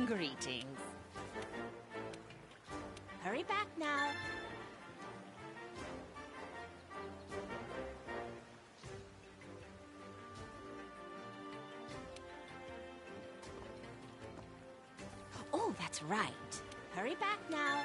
Greetings. Hurry back now. Oh, that's right. Hurry back now.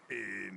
In.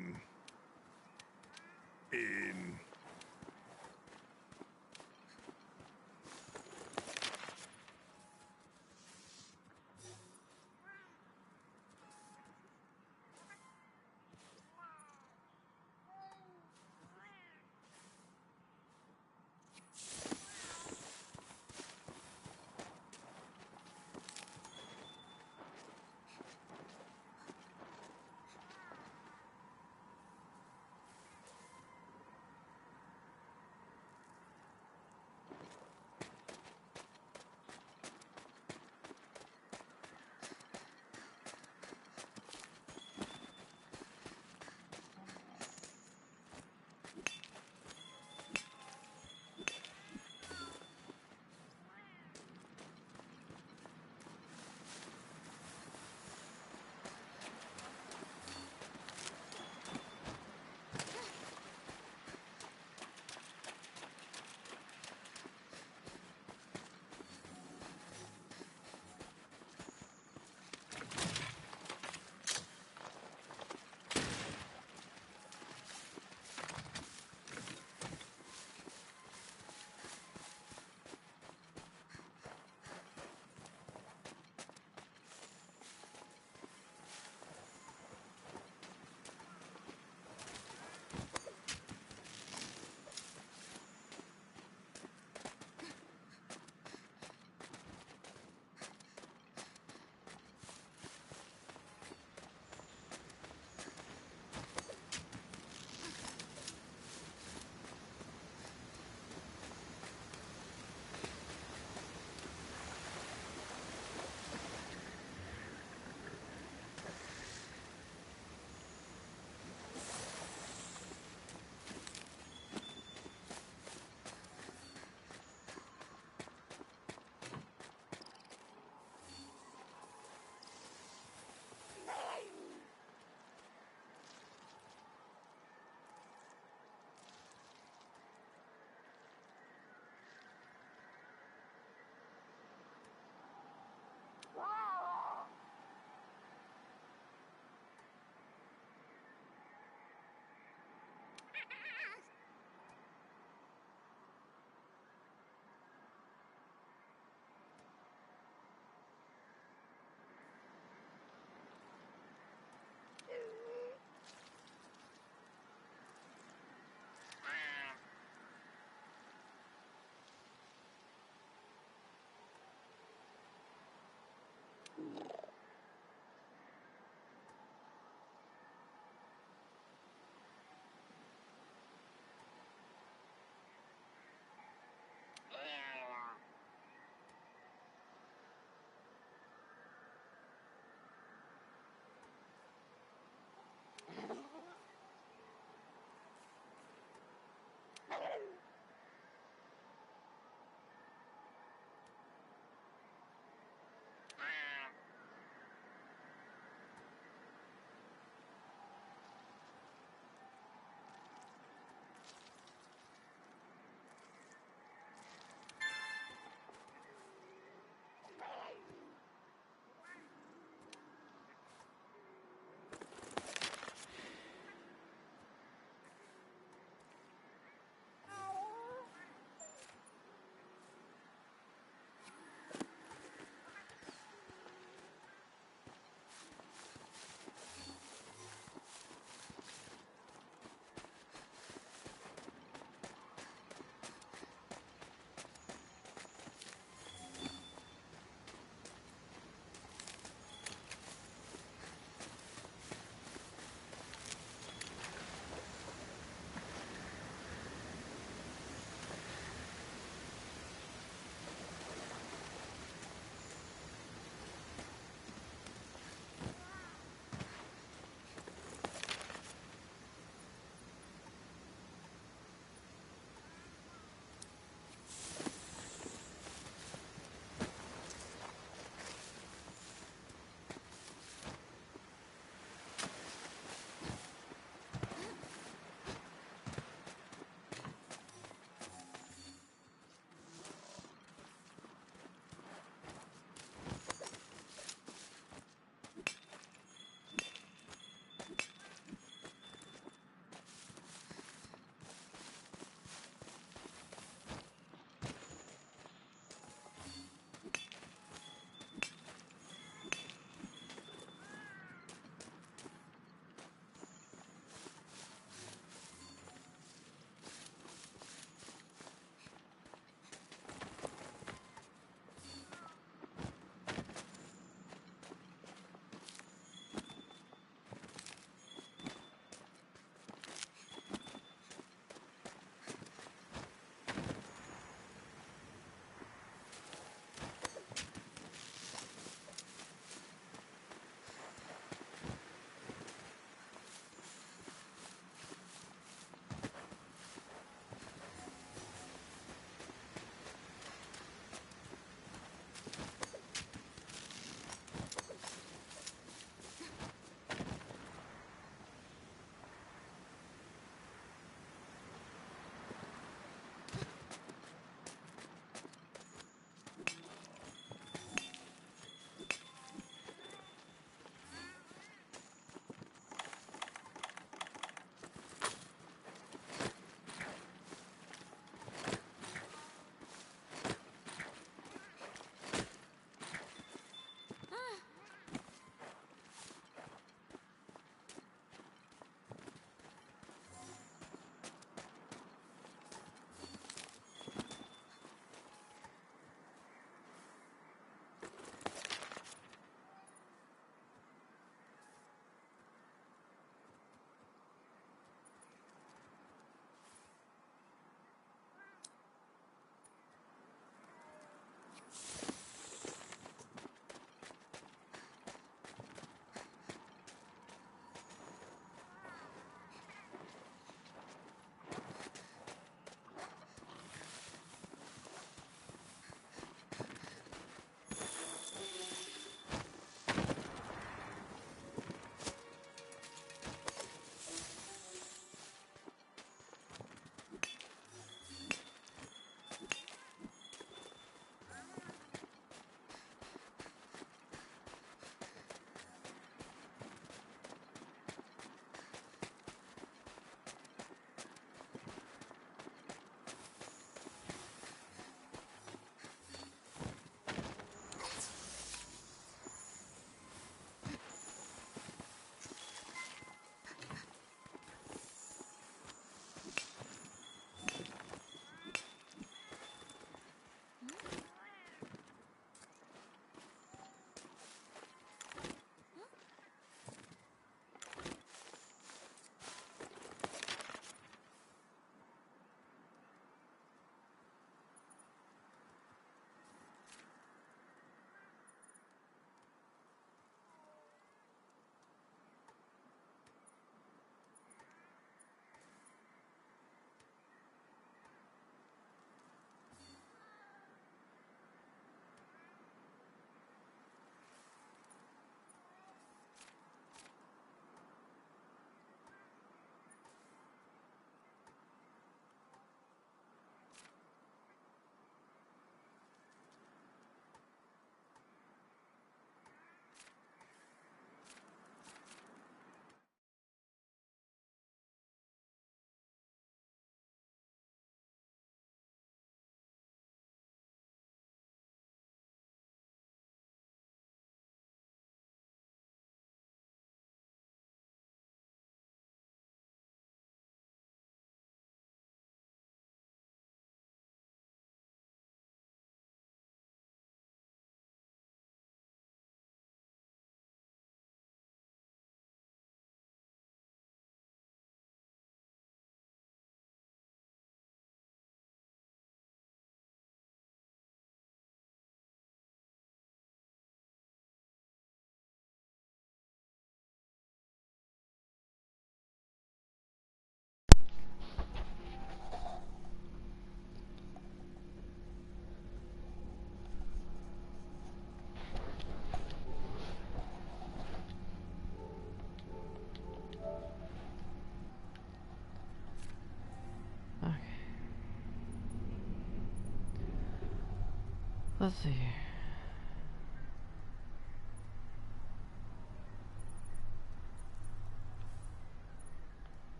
Let's see.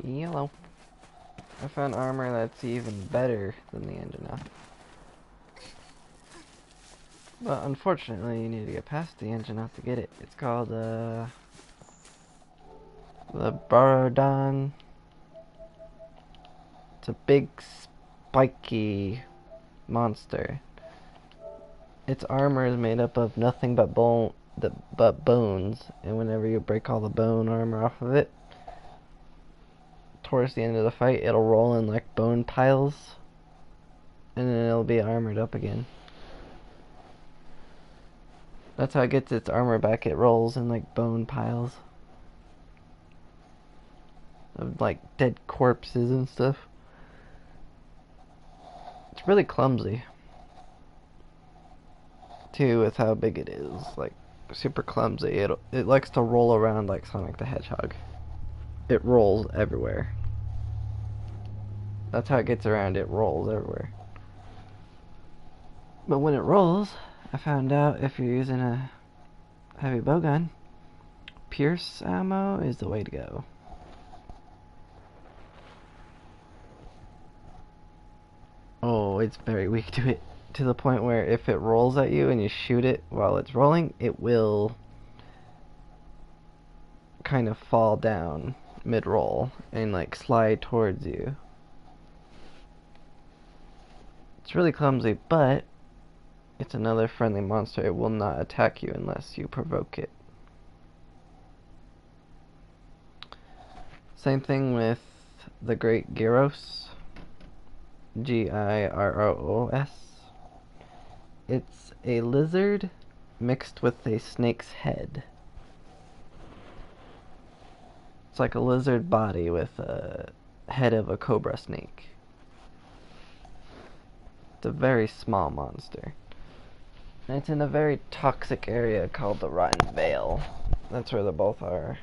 Yellow. I found armor that's even better than the Anjanath. But unfortunately, you need to get past the Anjanath to get it. It's called, the Barodon. It's a big, spiky monster. Its armor is made up of nothing but bones, and whenever you break all the bone armor off of it, towards the end of the fight, it'll roll in like bone piles, and then it'll be armored up again. That's how it gets its armor back. It rolls in like bone piles of like dead corpses and stuff. It's really clumsy too with how big it is. Like super clumsy. It likes to roll around like Sonic the Hedgehog. It rolls everywhere. That's how it gets around. It rolls everywhere. But when it rolls, I found out if you're using a heavy bowgun, pierce ammo is the way to go. Oh, it's very weak to it. To the point where if it rolls at you and you shoot it while it's rolling, it will kind of fall down mid-roll and like slide towards you. It's really clumsy, but it's another friendly monster. It will not attack you unless you provoke it. Same thing with the Great Gyros. Gyroos. It's a lizard mixed with a snake's head. It's like a lizard body with a head of a cobra snake. It's a very small monster. And it's in a very toxic area called the Rotten Vale. That's where they both are.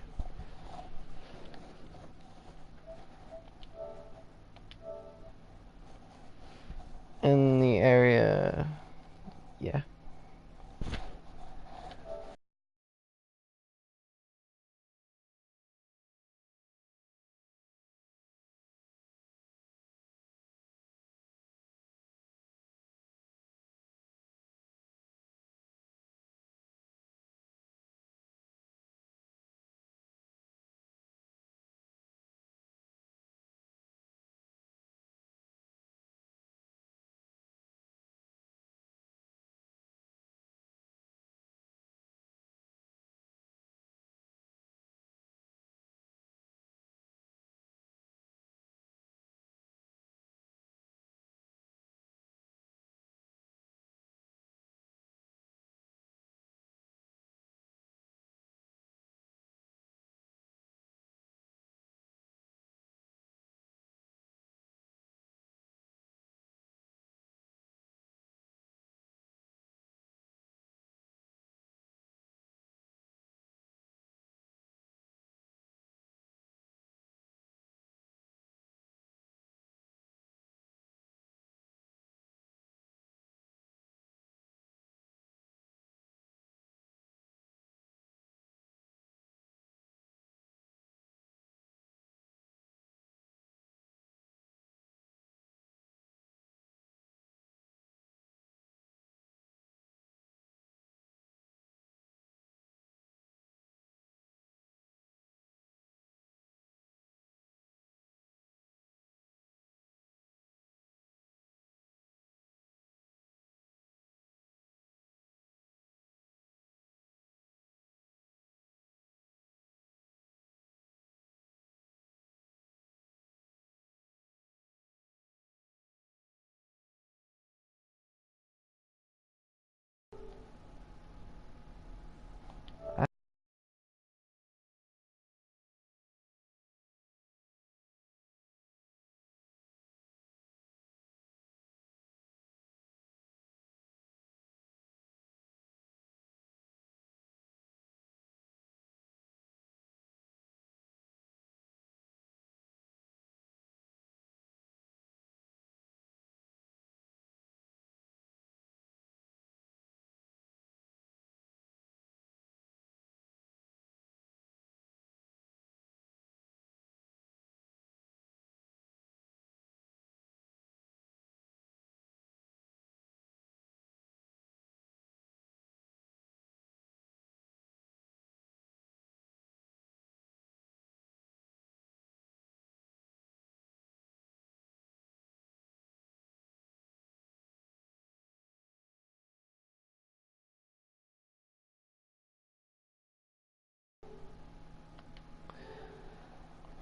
In the area, yeah.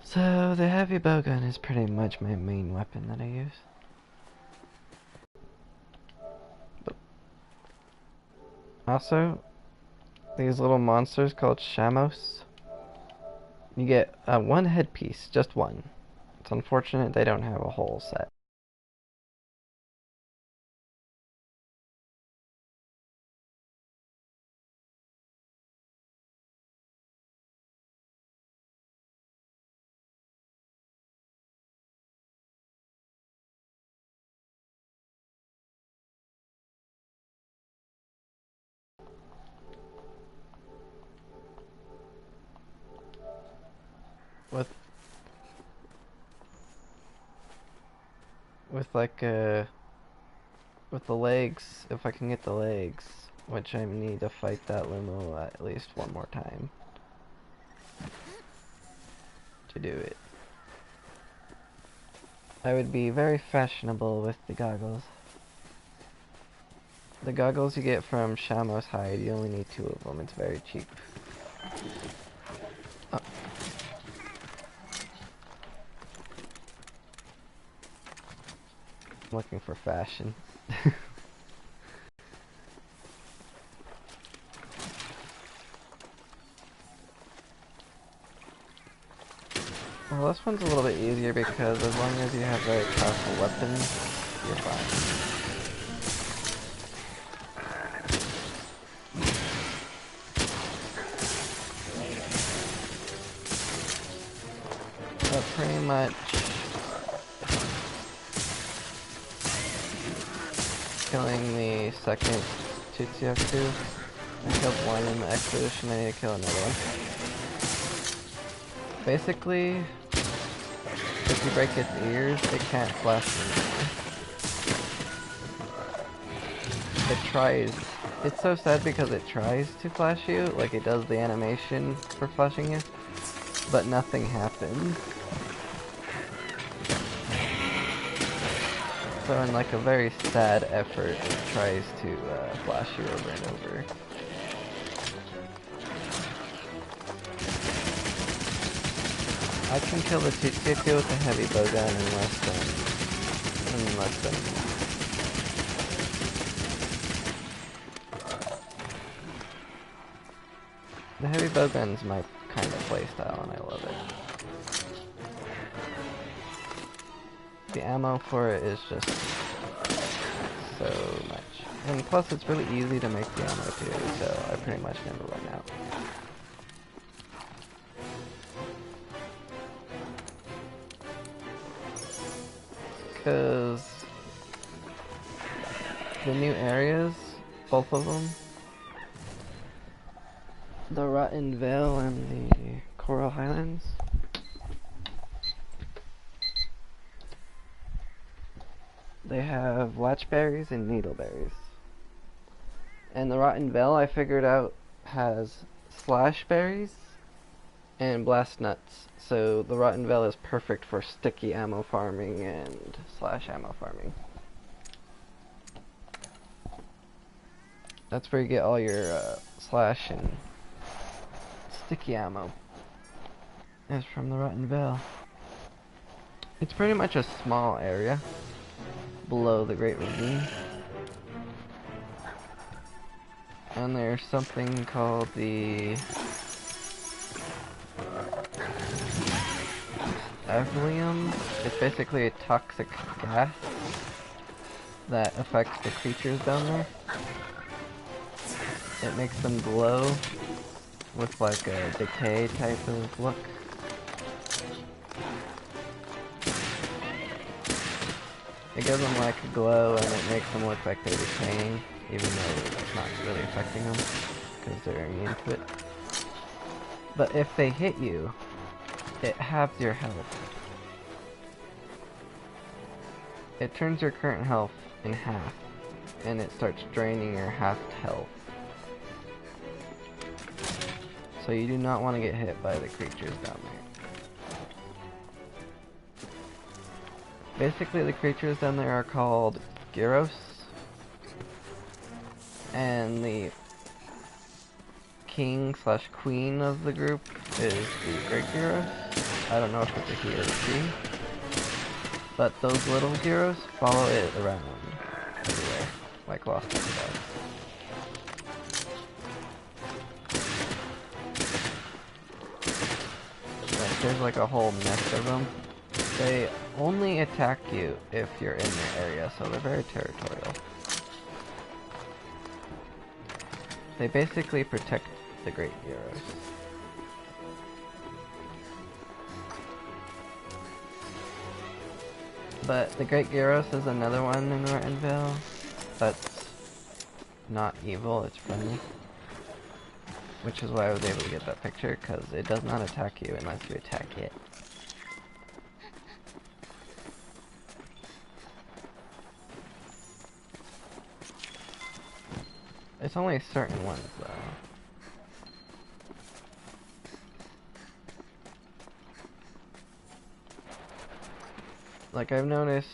So the heavy bowgun is pretty much my main weapon that I use. But also, these little monsters called Shamos, you get one headpiece, just one. It's unfortunate they don't have a whole set. With like with the legs, if I can get the legs, which I need to fight that limo at least one more time to do it. I would be very fashionable with the goggles. The goggles you get from Shamos Hide, you only need 2 of them, it's very cheap. Oh. I'm looking for fashion. Well, this one's a little bit easier because as long as you have very powerful weapons, you're fine. But pretty much killing the second Tutsuyaku. I killed one in the expedition, I need to kill another one. Basically, if you break its ears, it can't flash anymore. It tries. It's so sad because it tries to flash you, like it does the animation for flashing you, but nothing happens. So in like a very sad effort, it tries to flash you over and over. I can kill the Tutsuyaku with a heavy bowgun in less than. The heavy bowgun's my kind of playstyle and I love it. The ammo for it is just so much. And plus it's really easy to make the ammo too, so I pretty much never run out. Because the new areas, both of them, the Rotten Vale and the Coral Highlands, they have latchberries and needleberries. And the Rotten Vale, I figured out, has slashberries and blast nuts. So the Rotten Vale is perfect for sticky ammo farming and slash ammo farming. That's where you get all your slash and sticky ammo. Is from the Rotten Vale. It's pretty much a small area below the Great Ravine. And there's something called the Evelium. It's basically a toxic gas that affects the creatures down there. It makes them glow with like a decay type of look. It gives them like a glow and it makes them look like they're decaying, even though it's not really affecting them because they're immune to it. But if they hit you, it halves your health. It turns your current health in half, and it starts draining your halved health. So you do not want to get hit by the creatures down there. Basically, the creatures down there are called Gyros, and the king slash queen of the group is the Great Gyros. I don't know if it's a he or a she. But those little Gyros follow it around everywhere, like Lost Ark does. Like, there's like a whole nest of them. They only attack you if you're in their area, so they're very territorial. They basically protect the Great Gyros. But the Great Gyros is another one in Rottenville that's not evil, it's friendly. Which is why I was able to get that picture, because it does not attack you unless you attack it. It's only certain ones, though. Like, I've noticed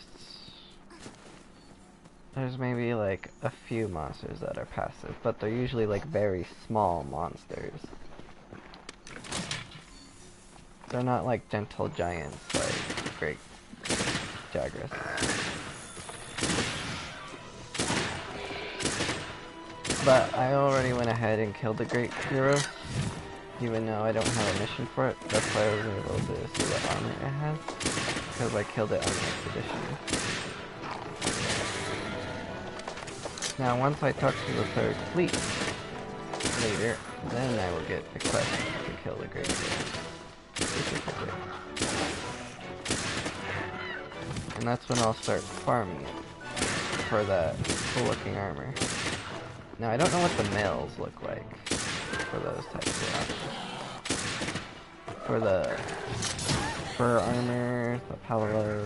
there's maybe like a few monsters that are passive, but they're usually like very small monsters. They're not like gentle giants like Great Jagras. But I already went ahead and killed the Great Gyros, even though I don't have a mission for it. That's why I was able to see what armor it has, because I killed it on the expedition. Now once I talk to the 3rd fleet later, then I will get the quest to kill the Great Gyros. And that's when I'll start farming it for that cool looking armor. Now I don't know what the males look like for those types of armor. For the fur armor, the palo.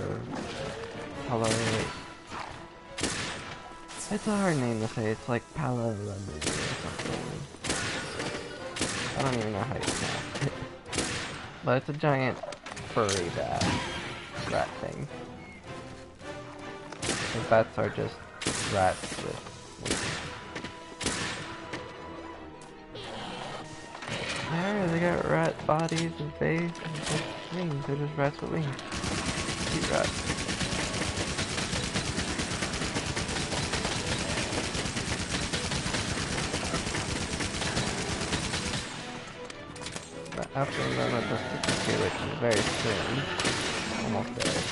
It's a hard name to say, it's like palo or something. I don't even know how you pronounce it. But it's a giant furry rat thing. The bats are just rats with wings. There, they got rat bodies and face and just wings. They're just rats with wings. Cute rats. But after I'm done with the 62, which is very soon, almost there.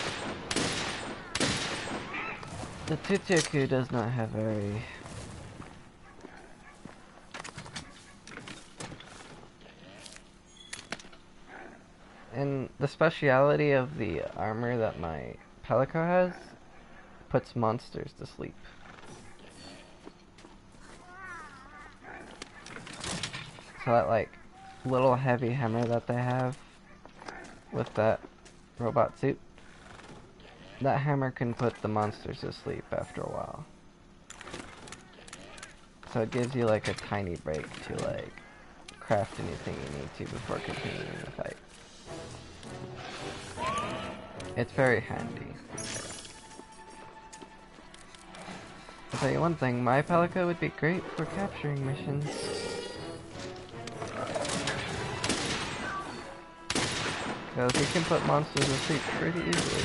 The Tutyaku does not have very... And the speciality of the armor that my Palico has puts monsters to sleep. So that like little heavy hammer that they have with that robot suit, that hammer can put the monsters to sleep after a while. So it gives you like a tiny break to like craft anything you need to before continuing the fight. It's very handy. I'll tell you one thing, my Palico would be great for capturing missions. Because he can put monsters to sleep pretty easily.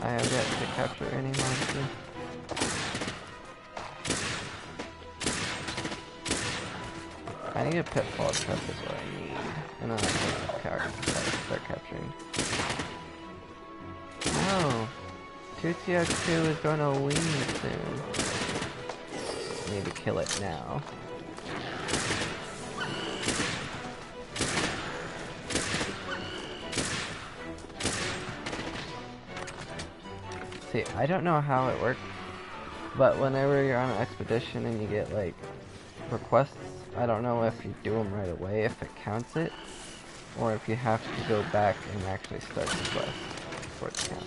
I have yet to capture any monster. I need a pitfall trap is what I need. And then I can start capturing. No! Tutyak 2 is gonna leave soon. I need to kill it now. See, I don't know how it works, but whenever you're on an expedition and you get like requests, I don't know if you do them right away, if it counts it, or if you have to go back and actually start the quest for it to count.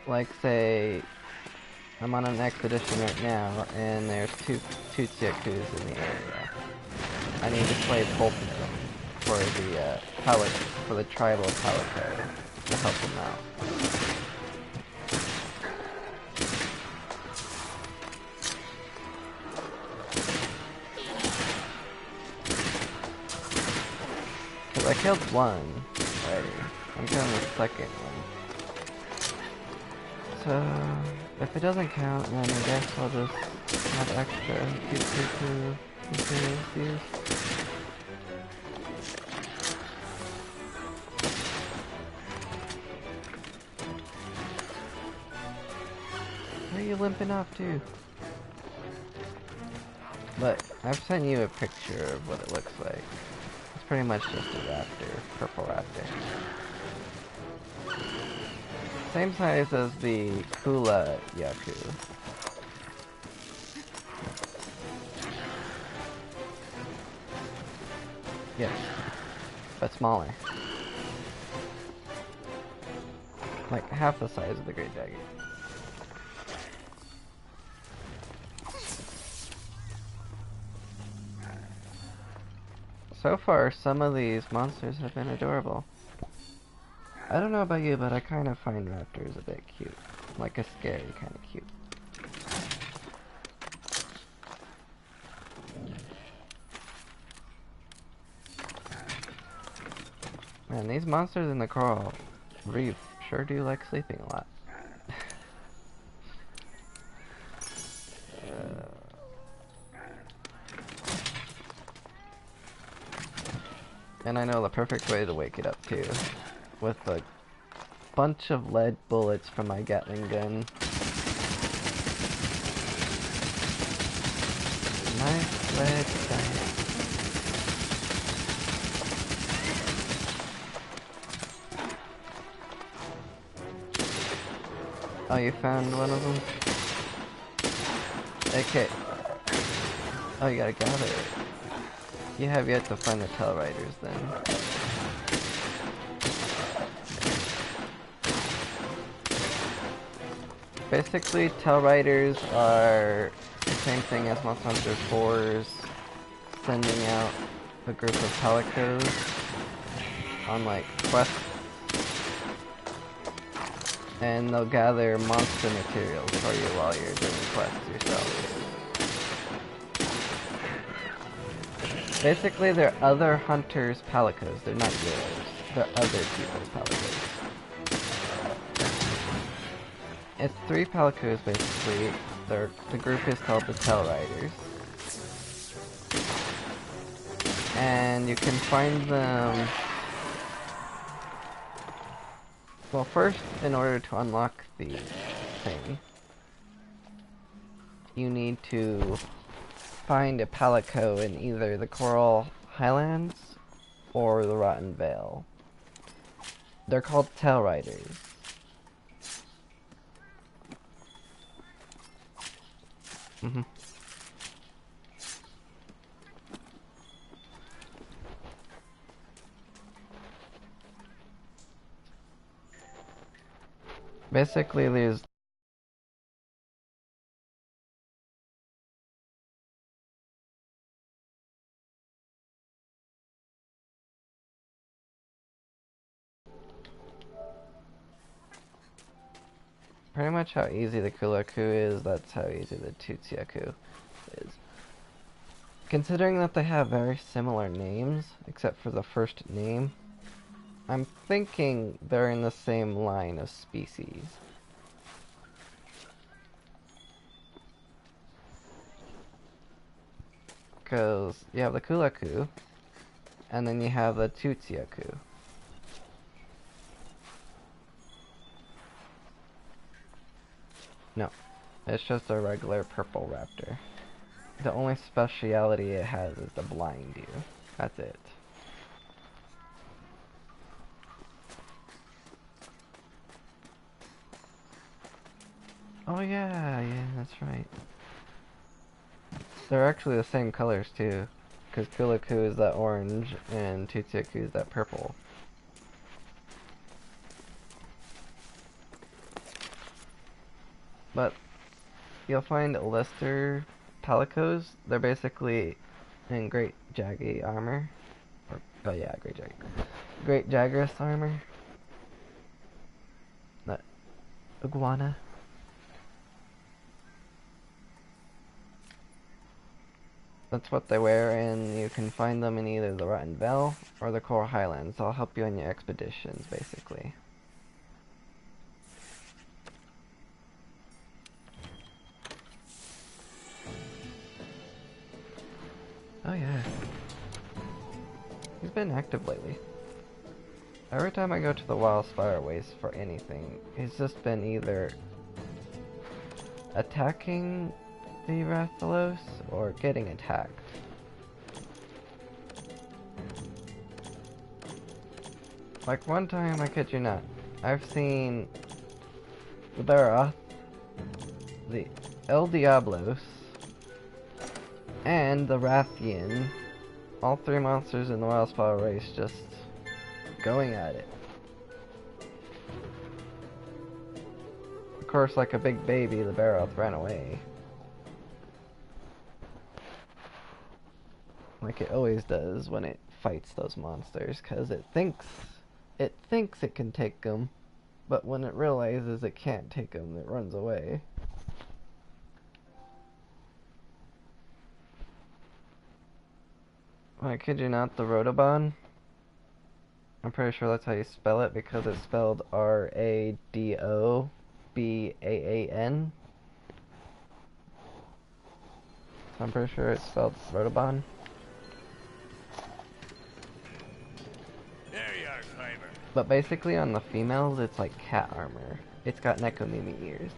Like say, I'm on an expedition right now, and there's two Tutyakus in the area. I need to slay both of them. for the for the tribal Palico to help them out. Cause I killed one already. I'm killing the second one. So if it doesn't count, then I guess I'll just have extra to use. Where are you limping off to? But I've sent you a picture of what it looks like. It's pretty much just a raptor, purple raptor. Same size as the Kula Yaku. Yes, but smaller. Like half the size of the Great Jaggy. So far, some of these monsters have been adorable. I don't know about you, but I kind of find raptors a bit cute. Like a scary kind of cute. Man, these monsters in the coral reef sure do like sleeping a lot. And I know the perfect way to wake it up too. With a bunch of lead bullets from my Gatling gun. Nice lead gun. Oh, you found one of them? Okay. Oh, you gotta gather it. You have yet to find the Tail Riders then. Basically, Tail Riders are the same thing as Monster Hunter 4's sending out a group of Palicos on like quests. And they'll gather monster materials for you while you're doing quests yourself. Basically, they're other hunters' Palicos. They're not yours. They're other people's Palicos. It's 3 Palicos, basically. The group is called the Tail Riders. And you can find them... Well, first, in order to unlock the thing, you need to find a Palico in either the Coral Highlands or the Rotten Vale. They're called Tail Riders. Basically, there's pretty much how easy the Kulaku is, that's how easy the Tutsiaku is. Considering that they have very similar names, except for the first name, I'm thinking they're in the same line of species. Because you have the Kulaku, and then you have the Tutsiaku. No, it's just a regular purple raptor. The only speciality it has is to blind you. That's it. Oh yeah, that's right. They're actually the same colors too, because Kulaku is that orange and Tutsiaku is that purple. But you'll find Lister Palicos. They're basically in Great Jaggy armor, or Oh yeah, Great Jagras armor. That iguana. That's what they wear, and you can find them in either the Rotten Vale or the Coral Highlands. They'll help you on your expeditions, basically. Oh yeah. He's been active lately. Every time I go to the Wildspire Waste for anything, he's just been either attacking the Rathalos or getting attacked. Like one time, I kid you not, I've seen the Barroth, the El Diablos, and the Rathian, all three monsters in the Wildspire race, just going at it. Of course, like a big baby, the Barroth ran away. Like it always does when it fights those monsters, because it thinks it can take them, but when it realizes it can't take them, it runs away. I kid you not, the Rodobon, I'm pretty sure that's how you spell it because it's spelled R-A-D-O-B-A-A-N. So I'm pretty sure it's spelled Rodobon. There you are, Kramer. But basically on the females, it's like cat armor. It's got Nekomimi ears.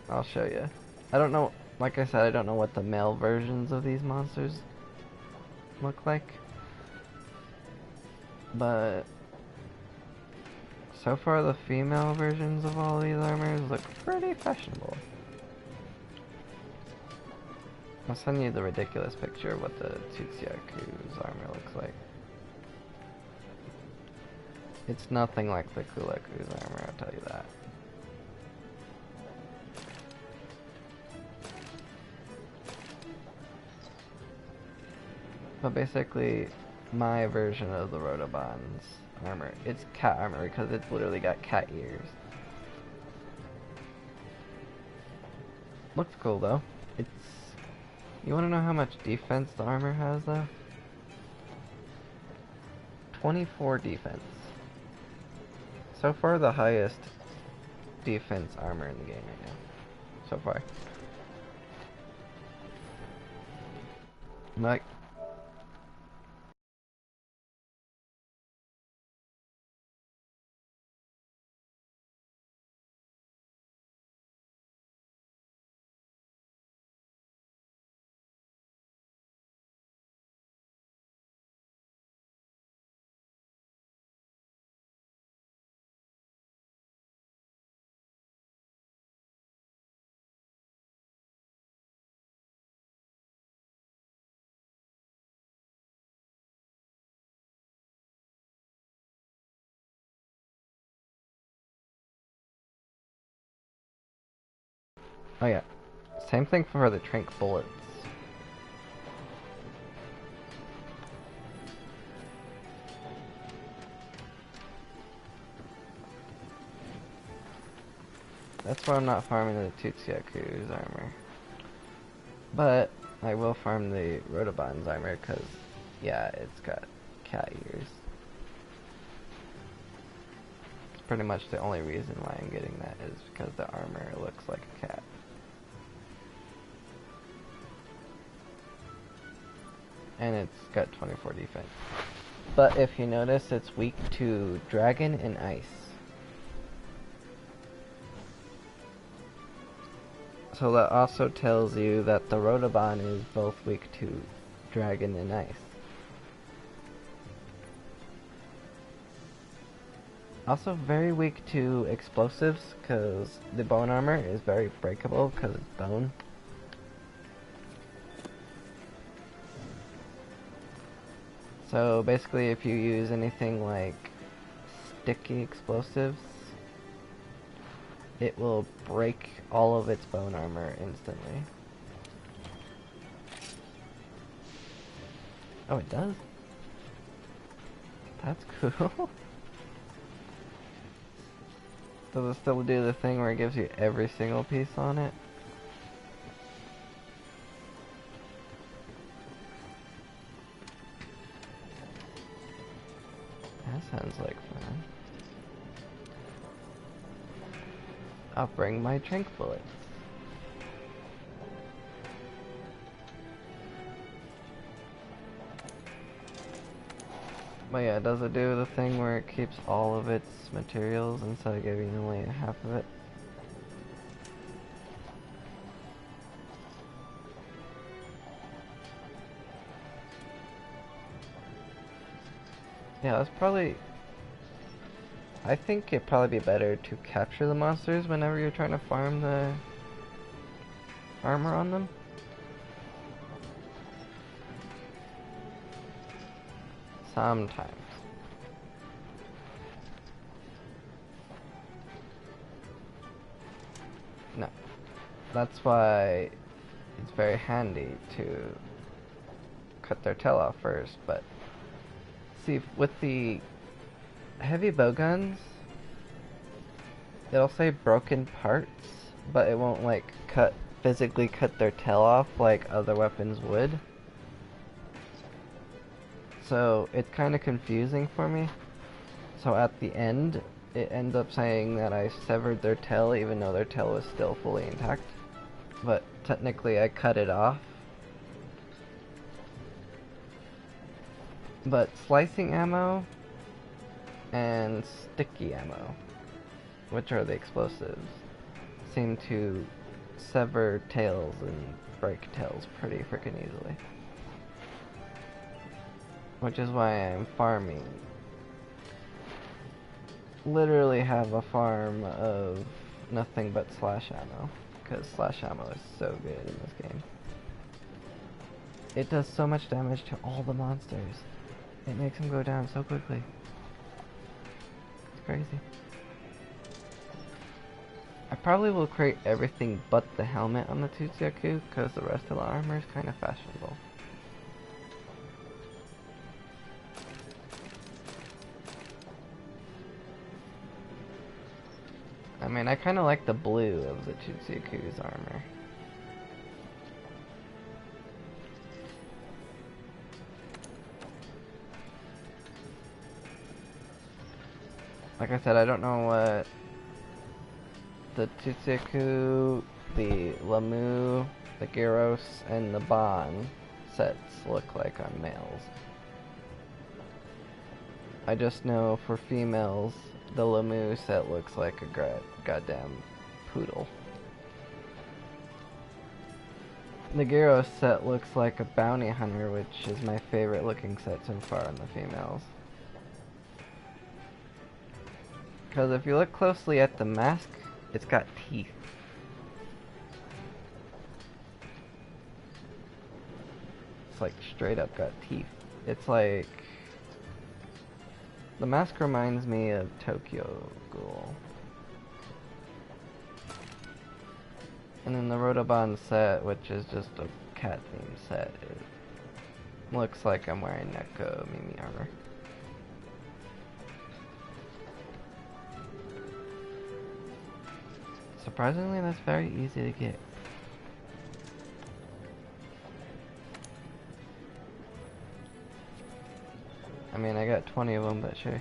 I'll show you. I don't know, like I said, I don't know what the male versions of these monsters look like. But so far the female versions of all these armors look pretty fashionable. I'll send you the ridiculous picture of what the Tsuchiyaku's armor looks like. It's nothing like the Kuleku's armor, I'll tell you that. But basically, my version of the Rodobon's armor, it's cat armor because it's literally got cat ears. Looks cool though. It's... You wanna know how much defense the armor has though? 24 defense. So far the highest defense armor in the game right now. So far. Like... Oh yeah. Same thing for the Trank bullets. That's why I'm not farming the Tsuchiyaku's armor. But I will farm the Rodobon's armor because, yeah, it's got cat ears. It's pretty much the only reason why I'm getting that is because the armor looks like a cat. And it's got 24 defense. But if you notice, it's weak to dragon and ice. So that also tells you that the Rodobon is both weak to dragon and ice. Also very weak to explosives because the bone armor is very breakable because it's bone. So basically if you use anything like sticky explosives, it will break all of its bone armor instantly. Oh, it does? That's cool. Does it still do the thing where it gives you every single piece on it? That sounds like fun. I'll bring my trank bullets. But yeah, does it do the thing where it keeps all of its materials instead of giving only half of it? Yeah, that's probably... I think it'd probably be better to capture the monsters whenever you're trying to farm the armor on them. Sometimes. No. That's why it's very handy to cut their tail off first, but see, with the heavy bowguns, it'll say broken parts, but it won't like physically cut their tail off like other weapons would. So it's kind of confusing for me. So at the end, it ends up saying that I severed their tail even though their tail was still fully intact. But technically I cut it off. But slicing ammo and sticky ammo, which are the explosives, seem to sever tails and break tails pretty freaking easily. Which is why I'm farming. Literally have a farm of nothing but slash ammo, because slash ammo is so good in this game. It does so much damage to all the monsters. It makes them go down so quickly. It's crazy. I probably will create everything but the helmet on the Tutsuyaku, because the rest of the armor is kind of fashionable. I mean, I kind of like the blue of the Tutsuyaku's armor. Like I said, I don't know what the Tutsuyaku, the Lamu, the Gyros, and the Ban sets look like on males. I just know for females, the Lamu set looks like a goddamn poodle. The Gyros set looks like a bounty hunter, which is my favorite looking set so far on the females. Because if you look closely at the mask, it's got teeth. It's like straight up got teeth. It's like... The mask reminds me of Tokyo Ghoul. And then the Rotoban set, which is just a cat themed set, it looks like I'm wearing Neko Mimi armor. Surprisingly, that's very easy to get. I mean, I got 20 of them, but sure.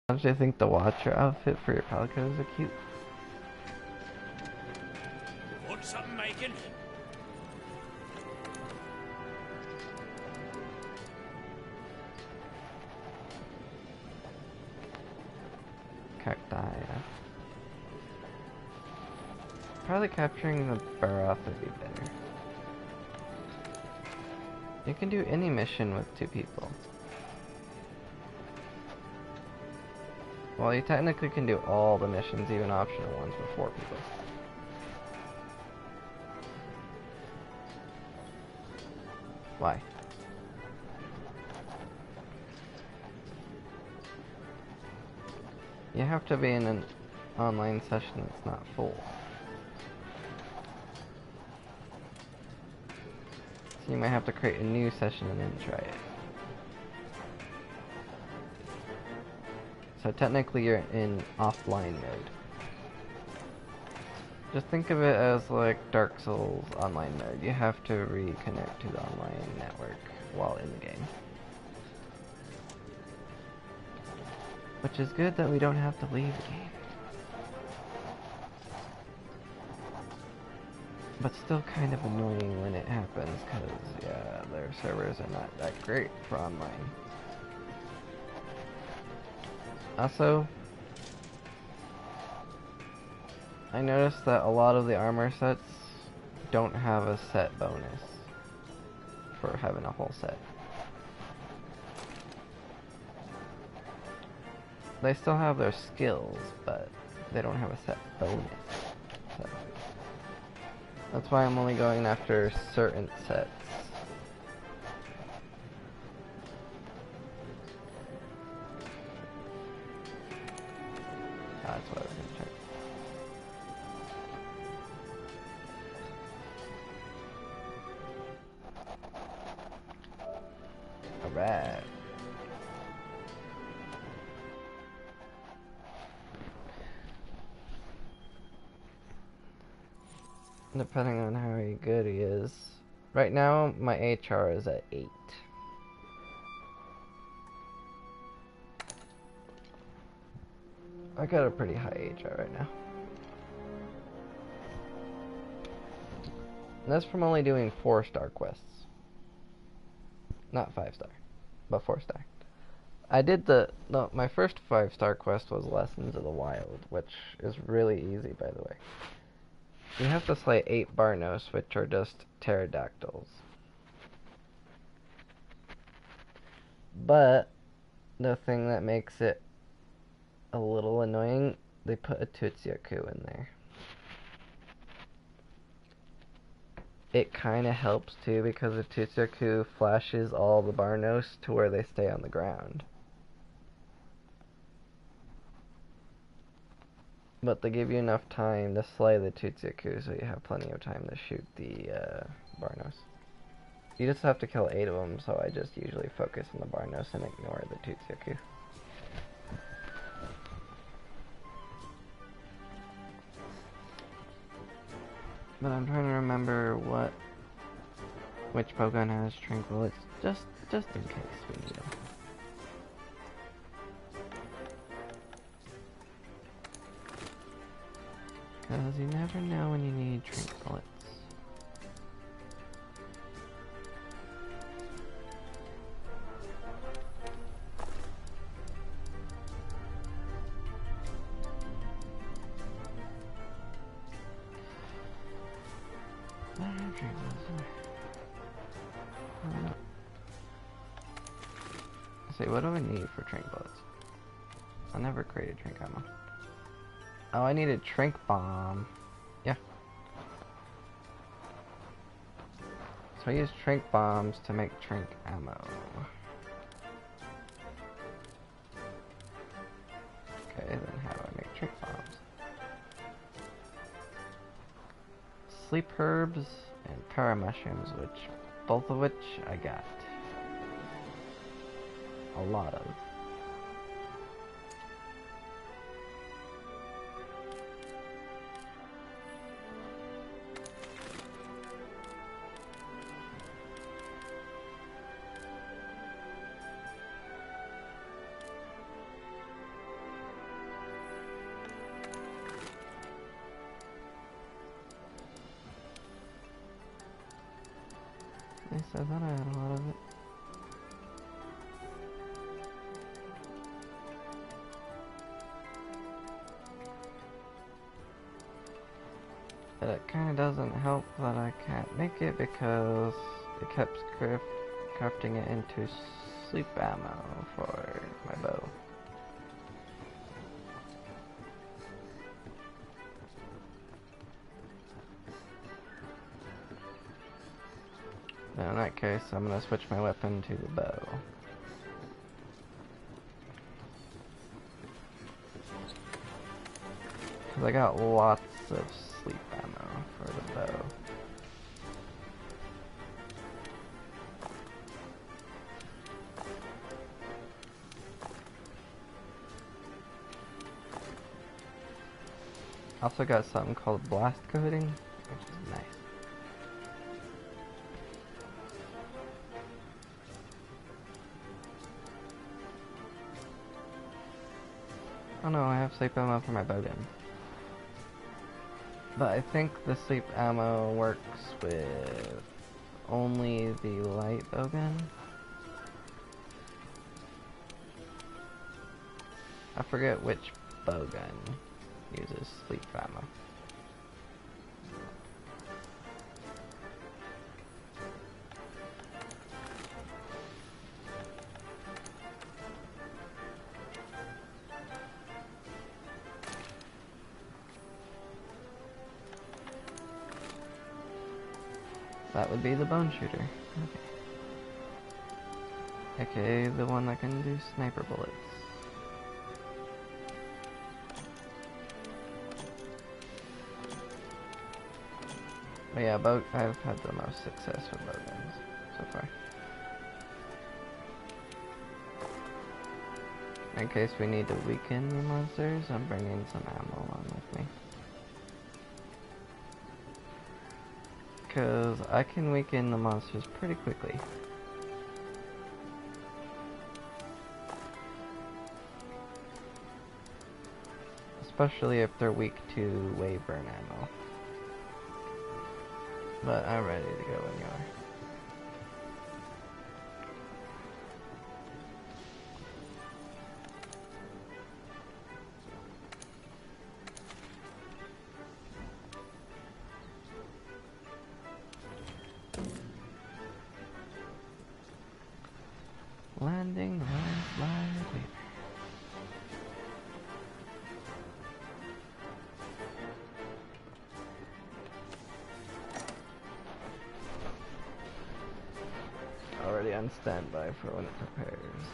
Don't you think the Watcher outfit for your Palicos are cute? Want something making? Probably capturing the Baroth would be better. You can do any mission with 2 people. Well, you technically can do all the missions, even optional ones, with 4 people. Why? You have to be in an online session that's not full. So you might have to create a new session and then try it. So technically you're in offline mode. Just think of it as like Dark Souls online mode. You have to reconnect to the online network while in the game. Which is good that we don't have to leave the game. But still kind of annoying when it happens, because, yeah, their servers are not that great for online. Also, I noticed that a lot of the armor sets don't have a set bonus for having a whole set. They still have their skills, but they don't have a set bonus. So that's why I'm only going after certain sets. That's what I was gonna check. Alright. Depending on how good he is. Right now, my HR is at 8. I got a pretty high HR right now. And that's from only doing 4-star quests. Not 5-star, but 4-star. I did my first 5-star quest was Lessons of the Wild, which is really easy, by the way. You have to slay 8 Barnos, which are just pterodactyls. But the thing that makes it a little annoying, they put a Tutsuyaku in there. It kind of helps too, because the Tutsuyaku flashes all the Barnos to where they stay on the ground. But they give you enough time to slay the Tutsuyaku, so you have plenty of time to shoot the Barnos. You just have to kill 8 of them, so I just usually focus on the Barnos and ignore the Tutsuyaku. But I'm trying to remember which Pokemon has Tranquil. It's just in case we need them. Because you never know when you need Tranquillits. See, what do I need for Tranquillits? I never created Trank Ammo. Oh, I need a Trank Bomb. Yeah. So I use Trank Bombs to make Trank Ammo. Okay, then how do I make Trank Bombs? Sleep Herbs and Para Mushrooms, both of which I got a lot of. Yes, I thought I had a lot of it. I can't make it because it kept crafting it into sleep ammo for my bow. In that case, I'm gonna switch my weapon to the bow. Cause I got lots of sleep ammo for the bow. Also got something called blast coating, which is nice. Oh no, I have sleep ammo for my bowgun. But I think the sleep ammo works with only the light bowgun. I forget which bowgun uses sleep ammo. That would be the bone shooter. Okay. AKA the one that can do sniper bullets. But yeah, I've had the most success with bowguns so far. In case we need to weaken the monsters, I'm bringing some ammo along with me. Because I can weaken the monsters pretty quickly. Especially if they're weak to wave burn ammo. But I'm ready to go when you are. Landing the landslide wave. Already on standby for when it prepares.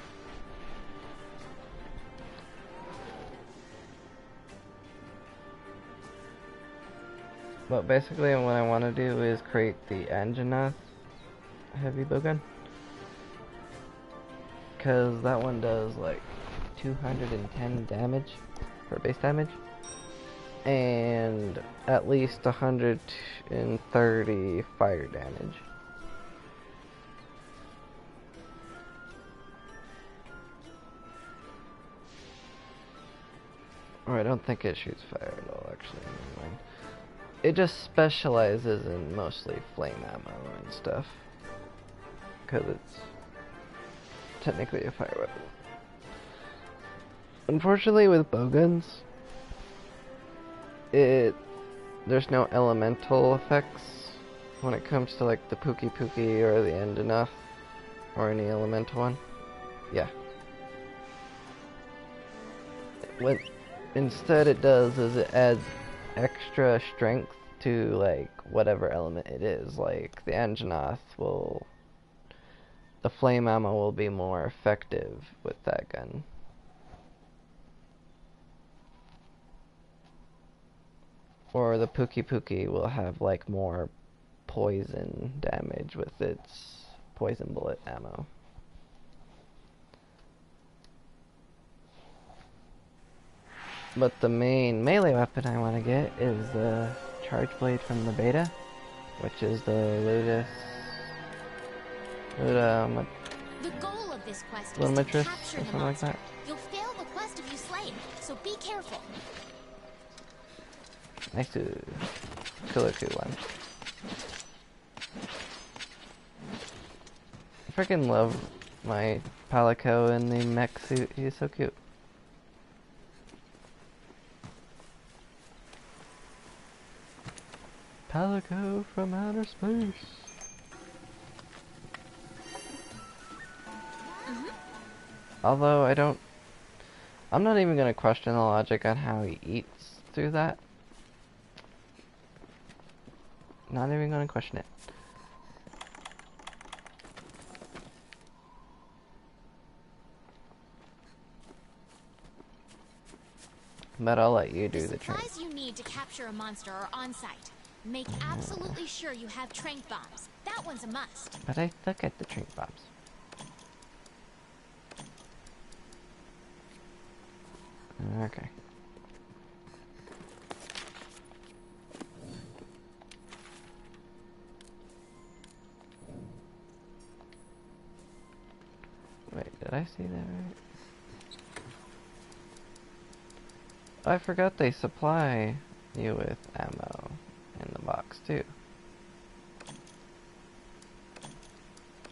But basically what I want to do is create the Anjanath heavy bowgun. Because that one does like 210 damage for base damage. And at least 130 fire damage. Or I don't think it shoots fire at all, actually. Never mind. It just specializes in mostly flame ammo and stuff. Because it's technically a fire weapon. Unfortunately, with bowguns, there's no elemental effects when it comes to like the Pookie Pookie or the Anjanath or any elemental one. Yeah. What instead it does is it adds extra strength to like whatever element it is. Like the Anjanath the flame ammo will be more effective with that gun. Or the Pookie Pookie will have like more poison damage with its poison bullet ammo. But the main melee weapon I want to get is the Charge Blade from the beta, which is the The goal of this quest is to Lumitris capture or the something like monster. that. You'll fail the quest if you slay it, so be careful. Nice to Kulaku one. I freaking love my Palico in the mech suit. He's so cute. Palico from outer space. Although I'm not even gonna question the logic on how he eats through that. Not even gonna question it. But I'll let you do the train. Supplies you need to capture a monster are on site. Make absolutely sure you have trank bombs. That one's a must. But I suck at the trink bombs. Okay. Wait, did I see that right? I forgot they supply you with ammo in the box too.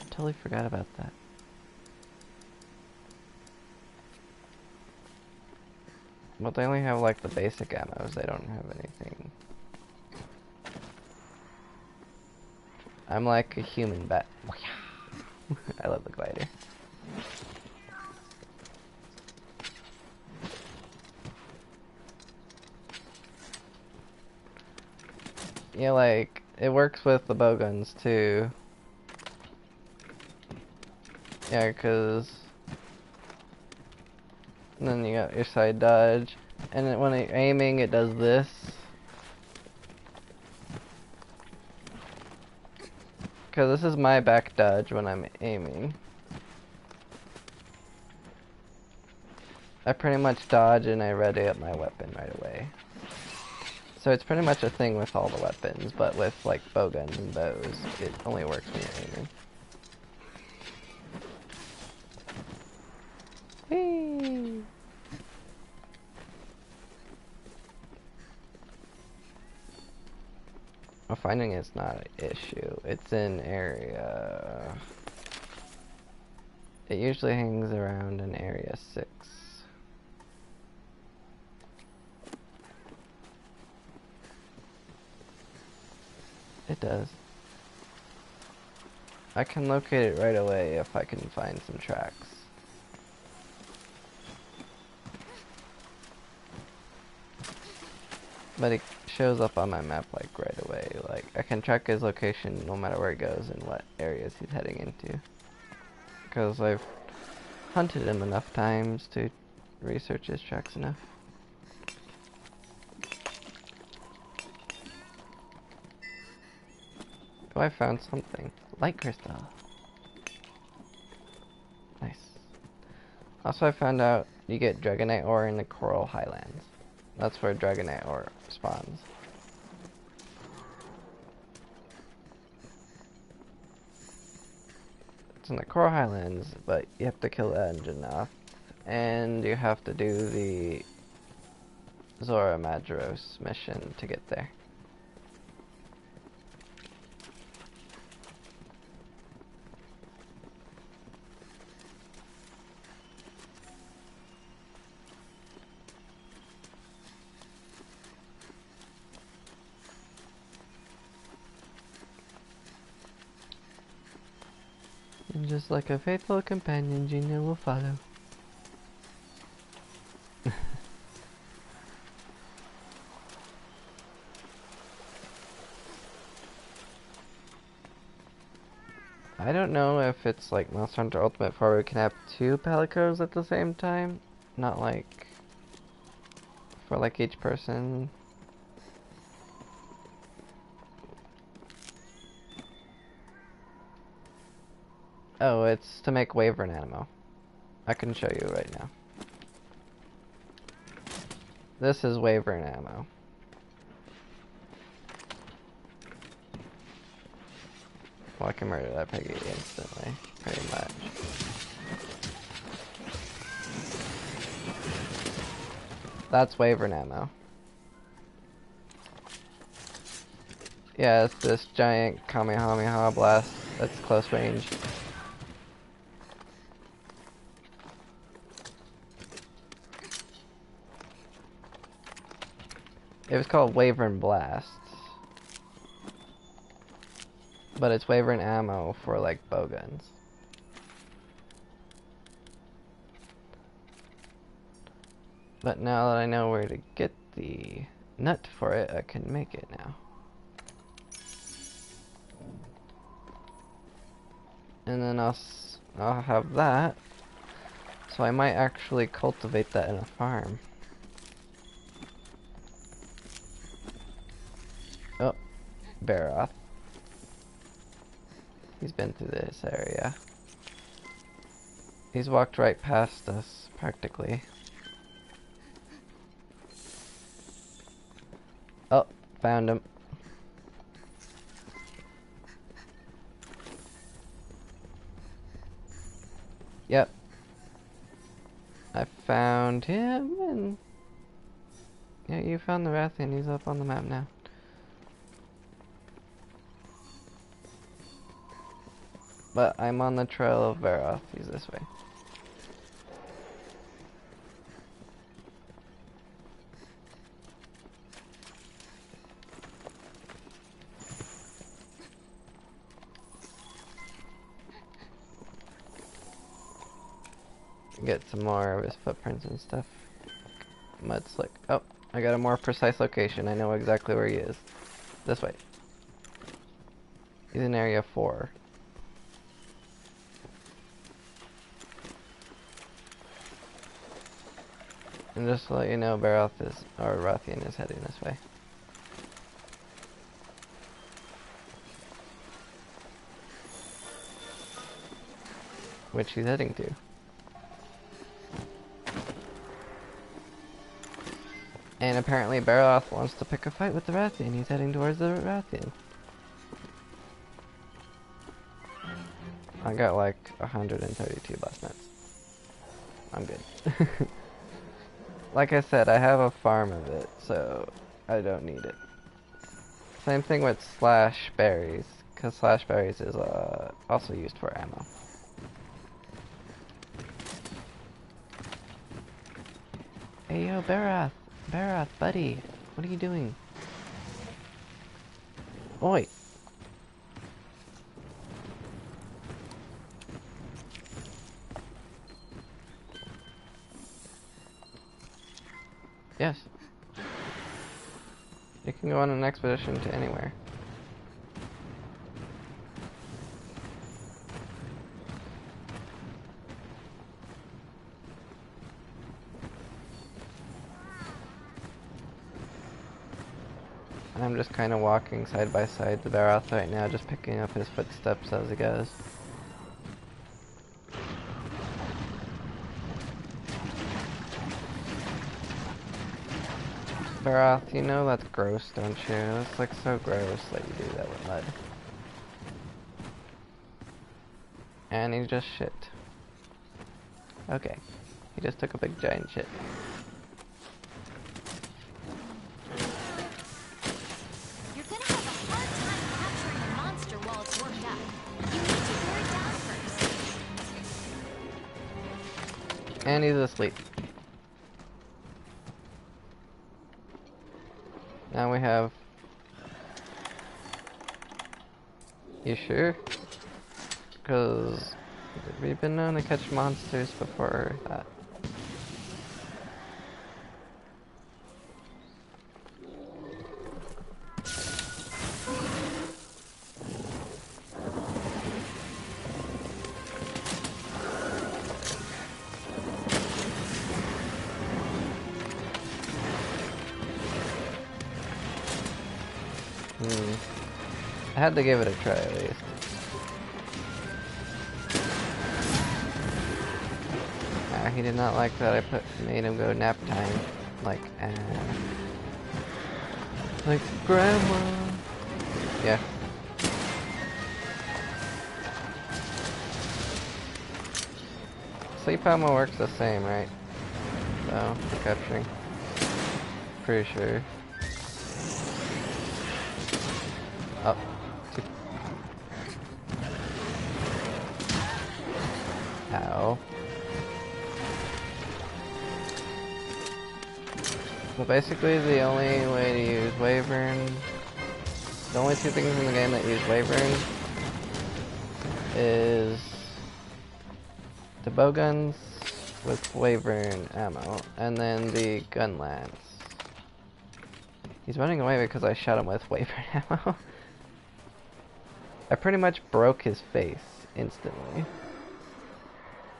Totally forgot about that. But they only have like the basic ammos, they don't have anything. I'm like a human bat. I love the glider. Yeah, like, it works with the bowguns too. Yeah, cause and then you got your side dodge, and then when you're aiming, it does this. Cause this is my back dodge when I'm aiming. I pretty much dodge and I ready up my weapon right away. So it's pretty much a thing with all the weapons, but with like bowguns and bows, it only works when you're aiming. Whee! Well, finding it's not an issue. It's an area. It usually hangs around in area 6. It does. I can locate it right away if I can find some tracks. But it shows up on my map like right away. Like I can track his location no matter where he goes and what areas he's heading into. Because I've hunted him enough times to research his tracks enough. Oh, I found something. Light crystal. Nice. Also, I found out you get Dragonite ore in the Coral Highlands. That's where Dragonite ore spawns. It's in the Coral Highlands, but you have to kill the Enjanoth, and you have to do the Zora Madros mission to get there. And just like a faithful companion, Gina will follow. I don't know if it's like Monster Hunter Ultimate 4 where we can have 2 Palicos at the same time. Not like for like each person. Oh, it's to make Wyvern ammo. I can show you right now. This is Wyvern ammo. Well, I can murder that piggy instantly, pretty much. That's Wyvern ammo. Yeah, it's this giant Kamehameha blast that's close range. It was called Wyvern Blast. But it's Wyvern ammo for like bow guns. But now that I know where to get the nut for it, I can make it now. And then I'll have that. So I might actually cultivate that in a farm. Oh, Baroth. He's been through this area. He's walked right past us, practically. Oh, found him. Yep. I found him, and... yeah, you found the Rathian. He's up on the map now. But I'm on the trail of Baroth. He's this way. Get some more of his footprints and stuff. Mud slick. Oh, I got a more precise location. I know exactly where he is. This way. He's in area 4. And just to let you know, Rathian is heading this way. Which he's heading to. And apparently Baroth wants to pick a fight with the Rathian. He's heading towards the Rathian. I got like 132 bus nuts. I'm good. Like I said, I have a farm of it, so I don't need it. Same thing with slash berries, because slash berries is also used for ammo. Hey yo, Baroth! Baroth, buddy! What are you doing? Oi! Yes. You can go on an expedition to anywhere. I'm just kind of walking side by side to Baroth right now, just picking up his footsteps as he goes. Baroth, you know that's gross, don't you? That's like so gross that you do that with mud. And he just shit. Okay. He just took a big giant shit. You're gonna have a hard time capturing a monster while it's worked up. You need to wear it down first. And he's asleep. Now we have... You sure? Because we've been known to catch monsters before that. I had to give it a try at least. He did not like that I made him go nap time. Like grandma. Yeah. Sleep ammo works the same, right? So, for capturing. Pretty sure. Oh. Ow. So basically the only way to use Wyvern, the only two things in the game that use Wyvern is the bowguns with Wyvern ammo, and then the gun lance. He's running away because I shot him with Wyvern ammo. I pretty much broke his face instantly.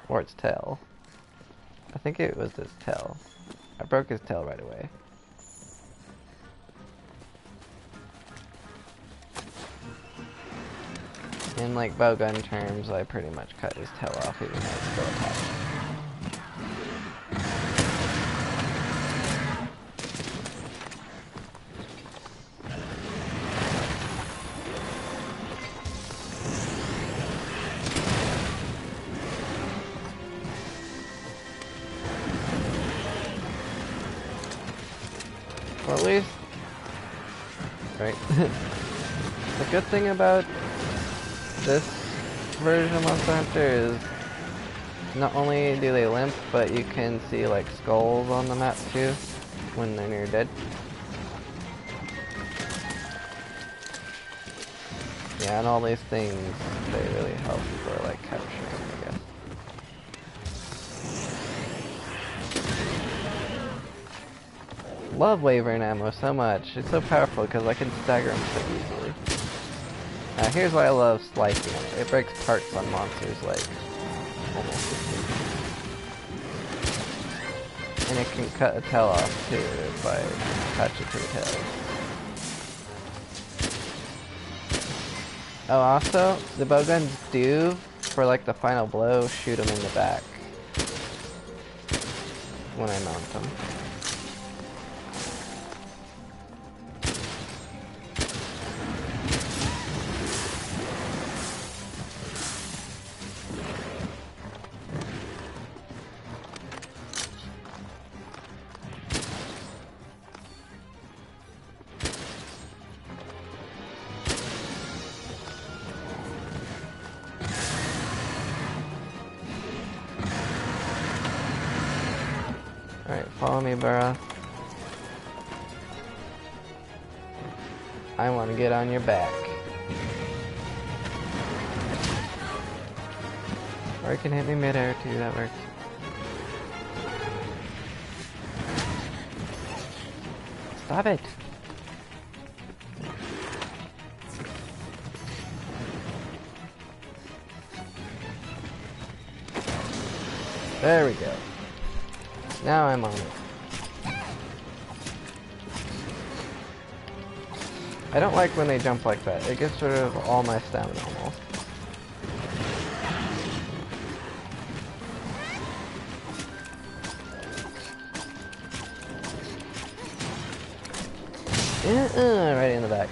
Or its tail. I think it was his tail. I broke his tail right away. In like bowgun terms, I pretty much cut his tail off even though it's still attached. Well, at least, right? The good thing about this version of Monster Hunter is not only do they limp, but you can see like skulls on the map too when they're near dead. Yeah, and all these things, they really help for like capturing, I guess. Love Wyvern ammo so much. It's so powerful because I can stagger them so easily. Here's why I love slicing it. It breaks parts on monsters like almost instantly. And it can cut a tail off too if I attach it to the tail. Oh, also, the bowguns do, for like the final blow, shoot them in the back when I mount them. Alright, follow me, Burrow. I want to get on your back. Or you can hit me midair too, that works. Stop it! There we go. Now I'm on it. I don't like when they jump like that. It gets rid of all my stamina almost. Right in the back.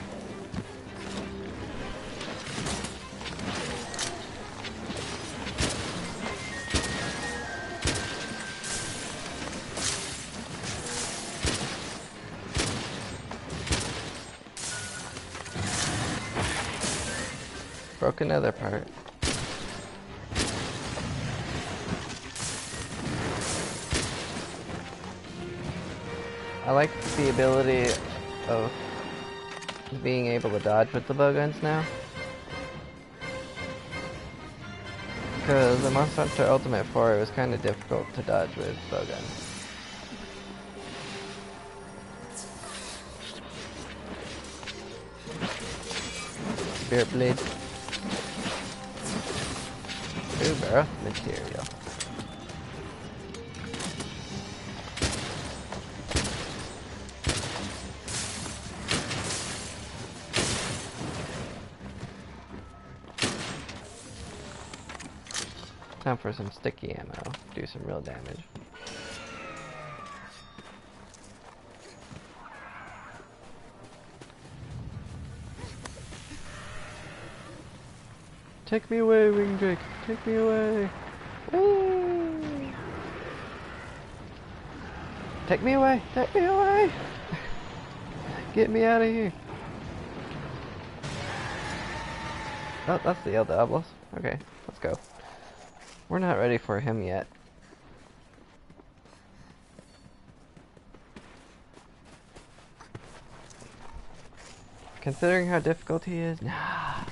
Broke another part. I like the ability of being able to dodge with the bowguns now. Because in Monster Hunter Ultimate 4 it was kind of difficult to dodge with bowguns. Spirit Blade. Ooh, earth material. Time for some sticky ammo. Do some real damage. Take me away, Wing Drake. Take me away. Woo! Take me away. Take me away. Get me out of here. Oh, that's the El Diablos. Okay, let's go. We're not ready for him yet. Considering how difficult he is, nah.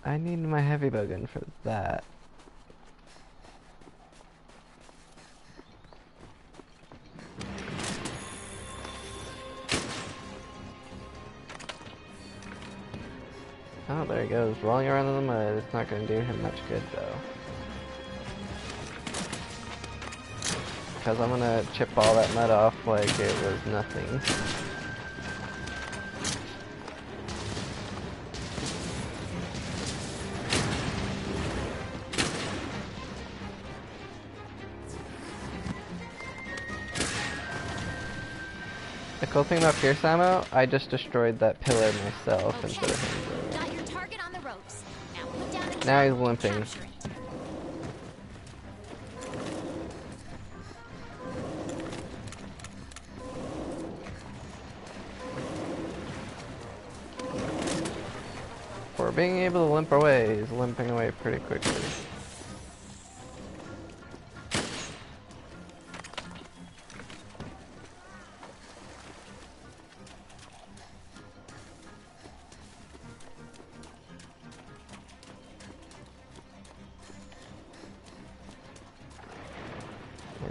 I need my heavy bowgun for that. Oh, there he goes, rolling around in the mud. It's not going to do him much good, though. Because I'm going to chip all that mud off like it was nothing. The cool thing about Fierce Ammo, I just destroyed that pillar myself instead of him. Got your target on the ropes. Now put down a Now he's trap. limping. Capture it. For being able to limp away, he's limping away pretty quickly.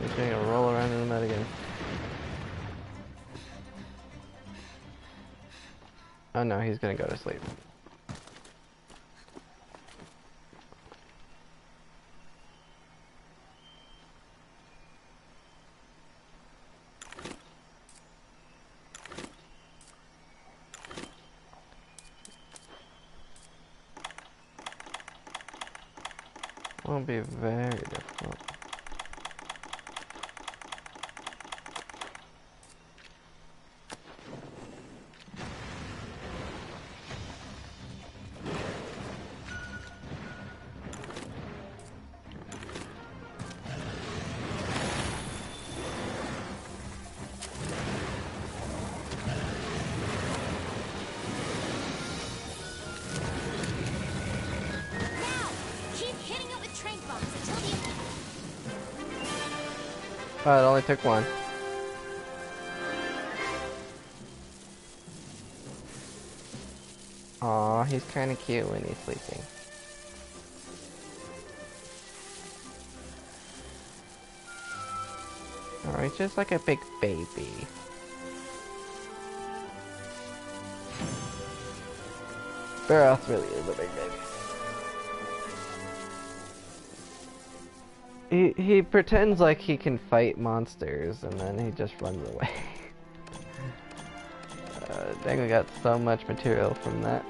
He's gonna roll around in the mud again. Oh no, he's gonna go to sleep. Won't be very difficult. Now, keep hitting it with trank bombs until the Oh, it only took one. Aw, he's kinda cute when he's sleeping. Oh, he's just like a big baby. Barroth really is a big baby. He pretends like he can fight monsters and then he just runs away. Dang, we got so much material from that.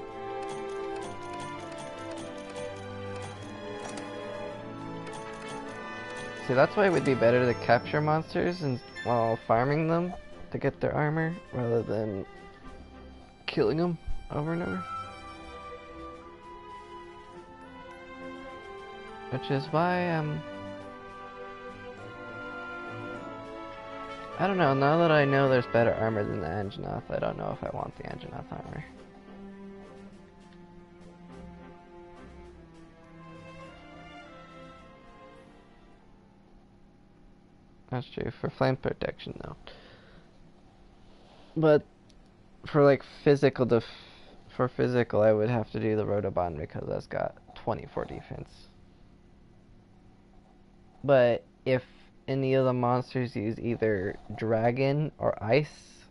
See, that's why it would be better to capture monsters and while farming them to get their armor rather than killing them over and over. Which is why I don't know, now that I know there's better armor than the Anjanath, I don't know if I want the Anjanath armor. That's true, for flame protection though. But for like physical for physical I would have to do the Rotobahn because that's got 24 defense. But if any of the monsters use either dragon or ice,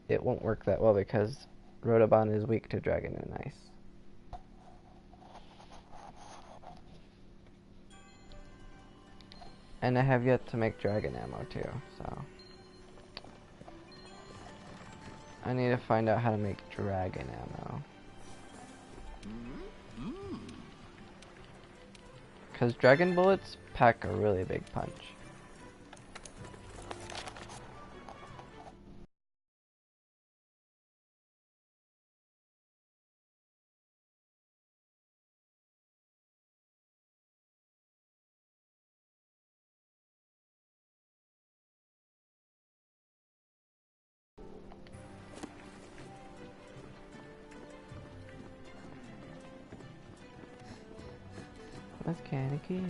it won't work that well because Rotobahn is weak to dragon and ice. And I have yet to make dragon ammo too, so I need to find out how to make dragon ammo. Because dragon bullets pack a really big punch. That's kinda cute.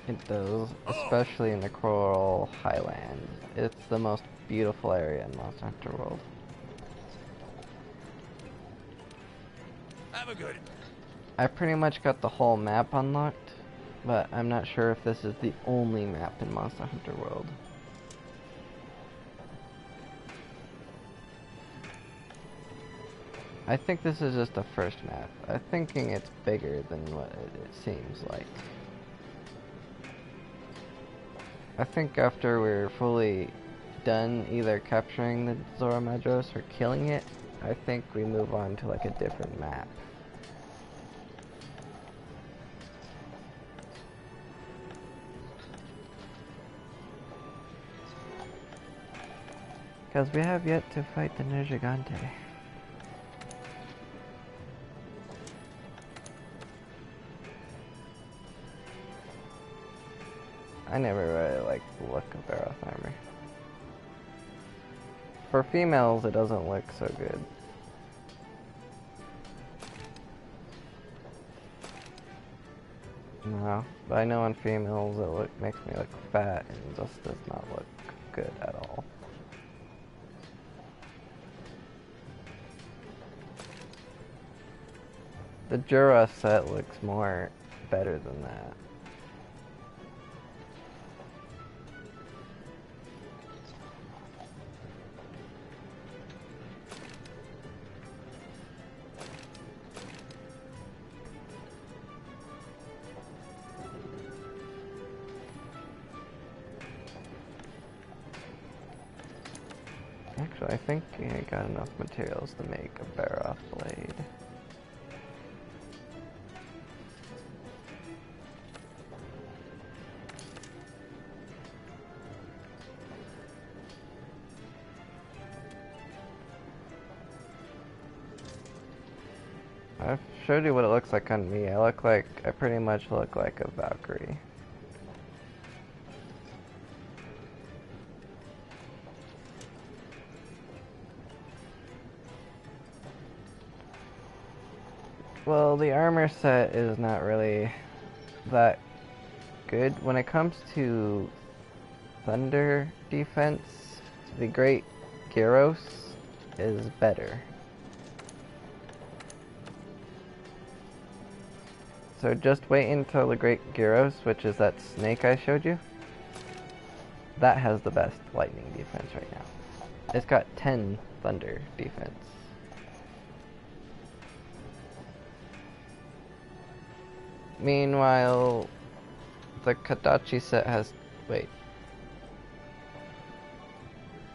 It does, especially in the Coral Highlands. It's the most beautiful area in Monster Hunter World. Have a good. I pretty much got the whole map unlocked, but I'm not sure if this is the only map in Monster Hunter World. I think this is just the first map. I'm thinking it's bigger than what it seems like. I think after we're fully done either capturing the Zora Madros or killing it, I think we move on to like a different map. Because we have yet to fight the Nergigante. I never really like the look of Barroth armor. For females, it doesn't look so good. No, but I know on females it makes me look fat and just does not look good at all. The Jura set looks more better than that. Actually, I think I got enough materials to make a Barroth blade. I've showed you what it looks like on me. I pretty much look like a Valkyrie. Well, the armor set is not really that good. When it comes to thunder defense, the Great Gyros is better. So just wait until the Great Gyros, which is that snake I showed you. That has the best lightning defense right now. It's got 10 thunder defense. Meanwhile, the Kadachi set has... wait.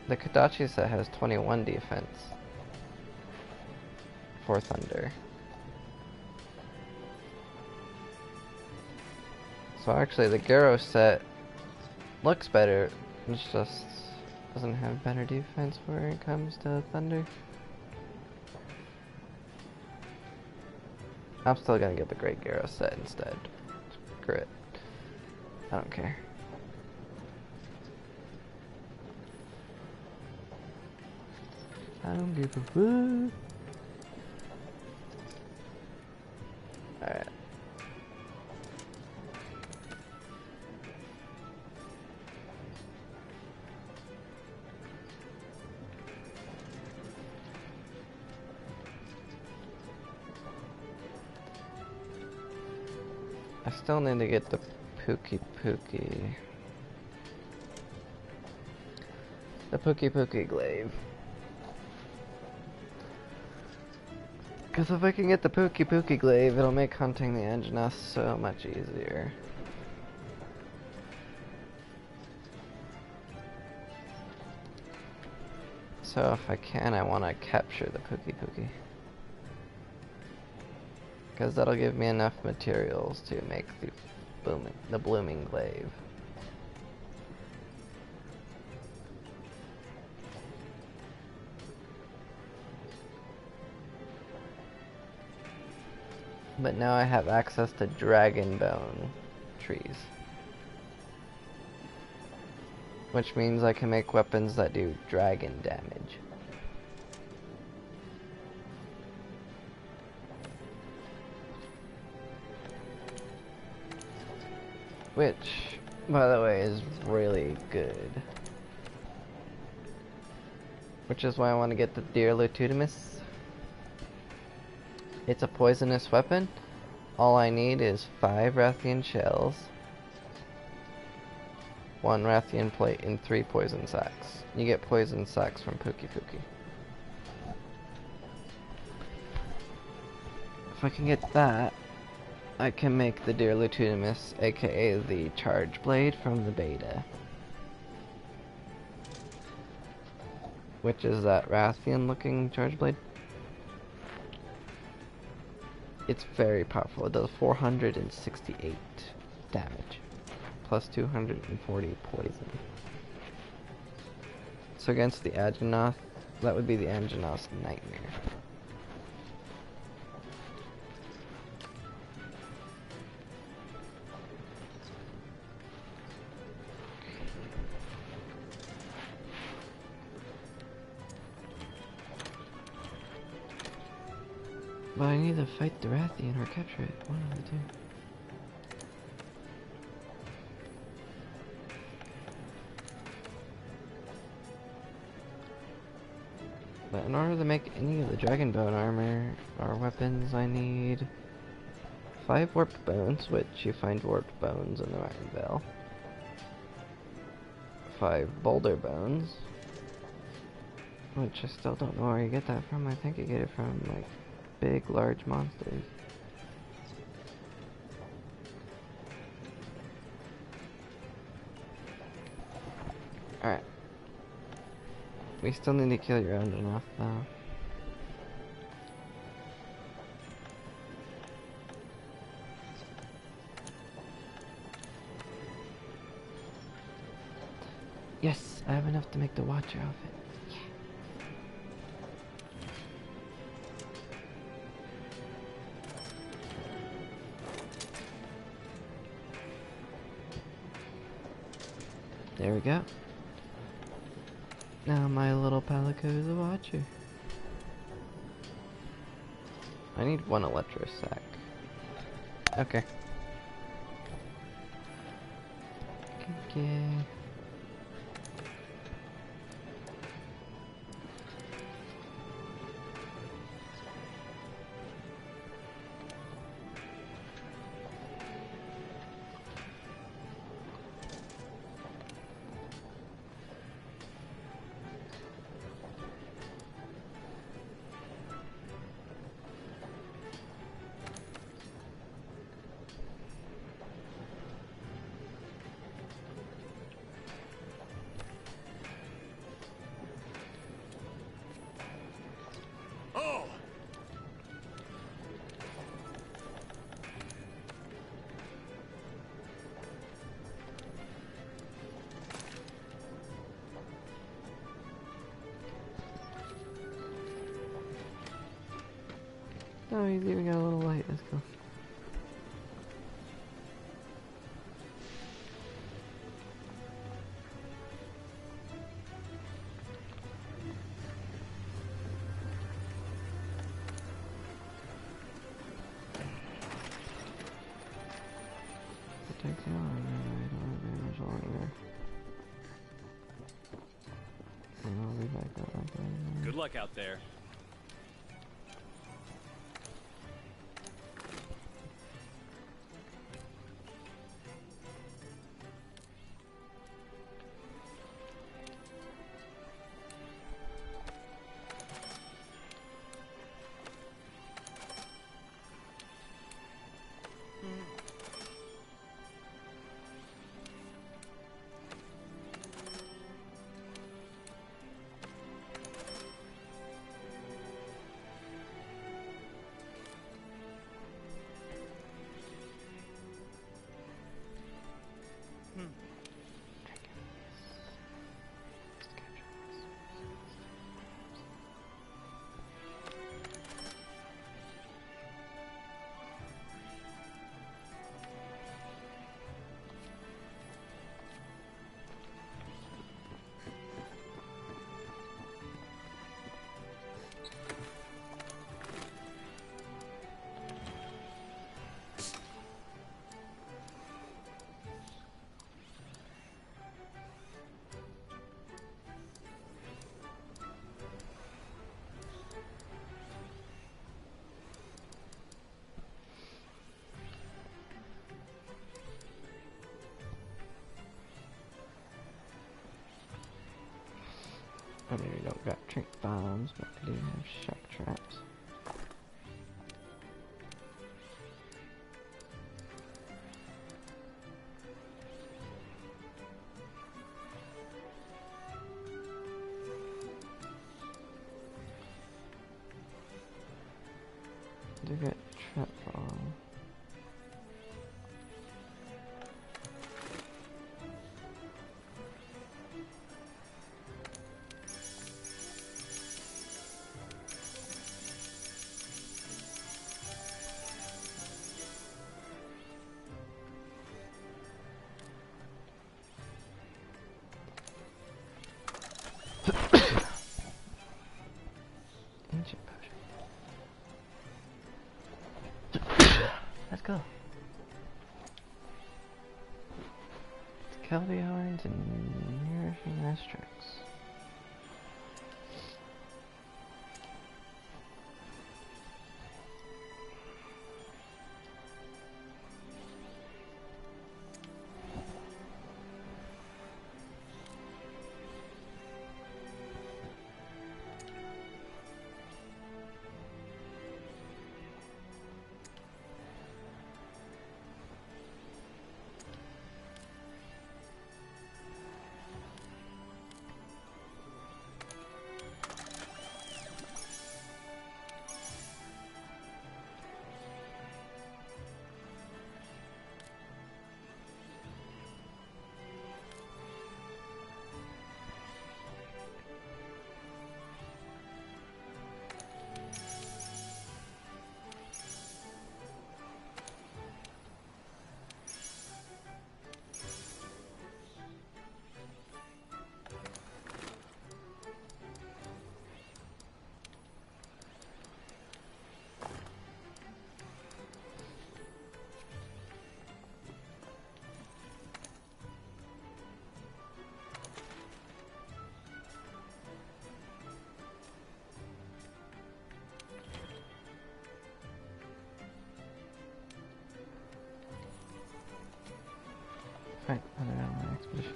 The Kadachi set has 21 defense for thunder. So actually the Gyros set looks better, it just doesn't have better defense when it comes to thunder. I'm still gonna get the Great Gyros set instead. Screw it. I don't care. I don't give a fuck. Alright. I still need to get the Pookie Pookie. The Pookie Pookie glaive. Because if I can get the Pookie Pookie glaive, it'll make hunting the Anjanath so much easier. So if I can, I want to capture the Pookie Pookie. Because that'll give me enough materials to make the blooming glaive. But now I have access to dragon bone trees. Which means I can make weapons that do dragon damage. which, by the way, is really good. Which is why I want to get the Deer Lututimus. It's a poisonous weapon. All I need is 5 Rathian shells, 1 Rathian plate, and 3 poison sacks. You get poison sacks from Pookie Pookie. If I can get that, I can make the Deer Lututimus, aka the Charge Blade from the beta. Which is that Rathian looking Charge Blade. It's very powerful. It does 468 damage, plus 240 poison. So against the Aginoth, that would be the Aginoth's nightmare. But I need to fight the Rathian or capture it. One of the two. But in order to make any of the Dragon Bone armor or weapons, I need 5 Warped Bones, which you find Warped Bones in the Iron Vale. 5 Boulder Bones, which I still don't know where you get that from. I think you get it from, like, big, large monsters. Alright. We still need to kill your Aginoth, though. Yes, I have enough to make the Watcher outfit. Yeah. There we go. Now my little Palico is a Watcher. I need 1 Electro sack. Okay. Okay. Oh! Oh, he's even got a little light. Let's go. Protect you on I don't have very much longer. And I'll be back up like that. Good luck out there. Got trick bombs, but I do have shock traps. I do get trap bomb. Ancient potion. Let's go. Kelby horns and nourishing extracts. Right, another ally expedition.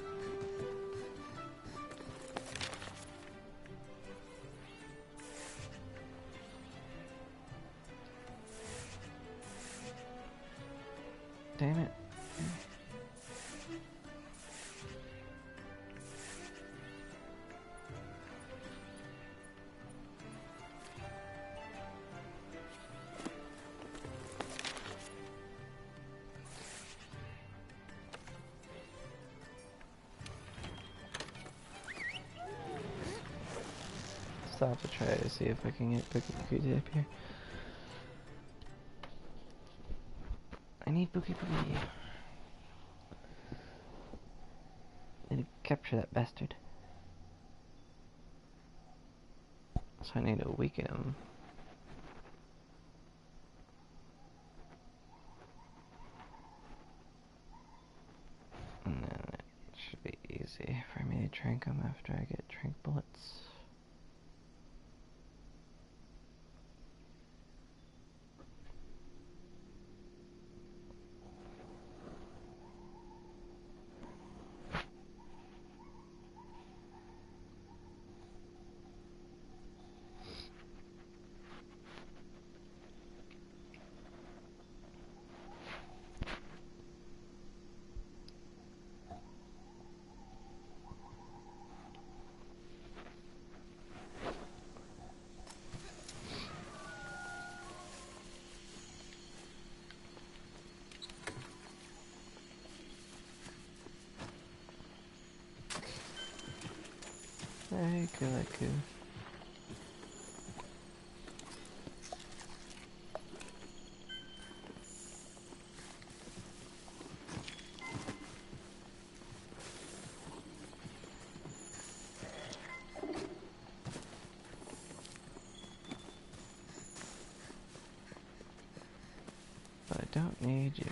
Damn it. Stop to try to see if I can get Bookie up here. I need Bookie. I need to capture that bastard. So I need to weaken him. And then it should be easy for me to trank him after I get trank bullets. Very good. But I don't need you.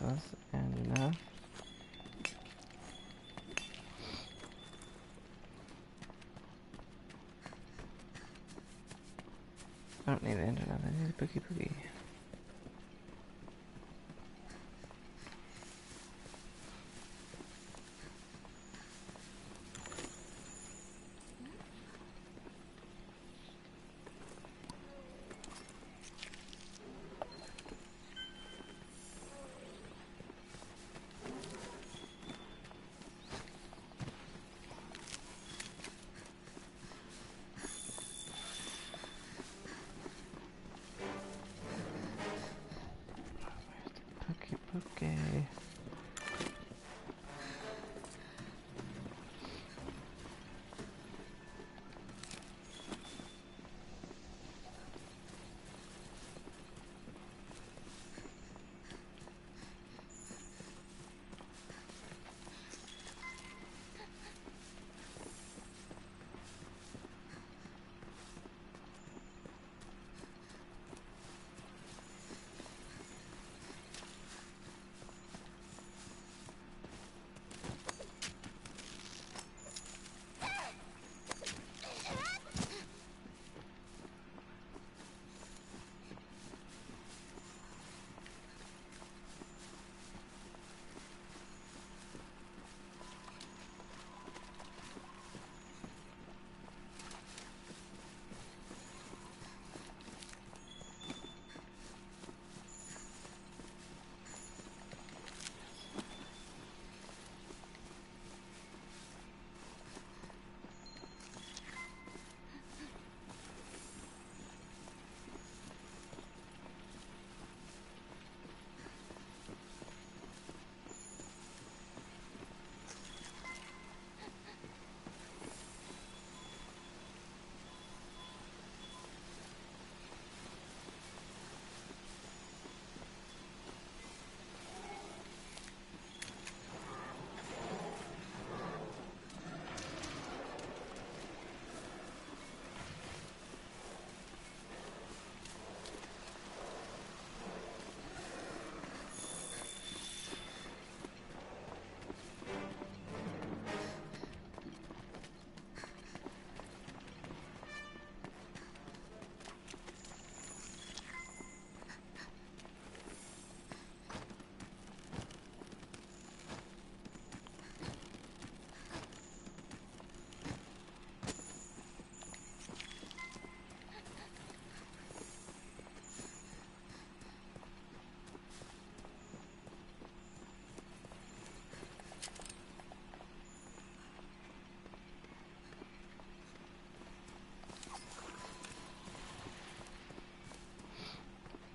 That's enough. I don't need internet, I need a Pookie Pookie. Pookie Pookie.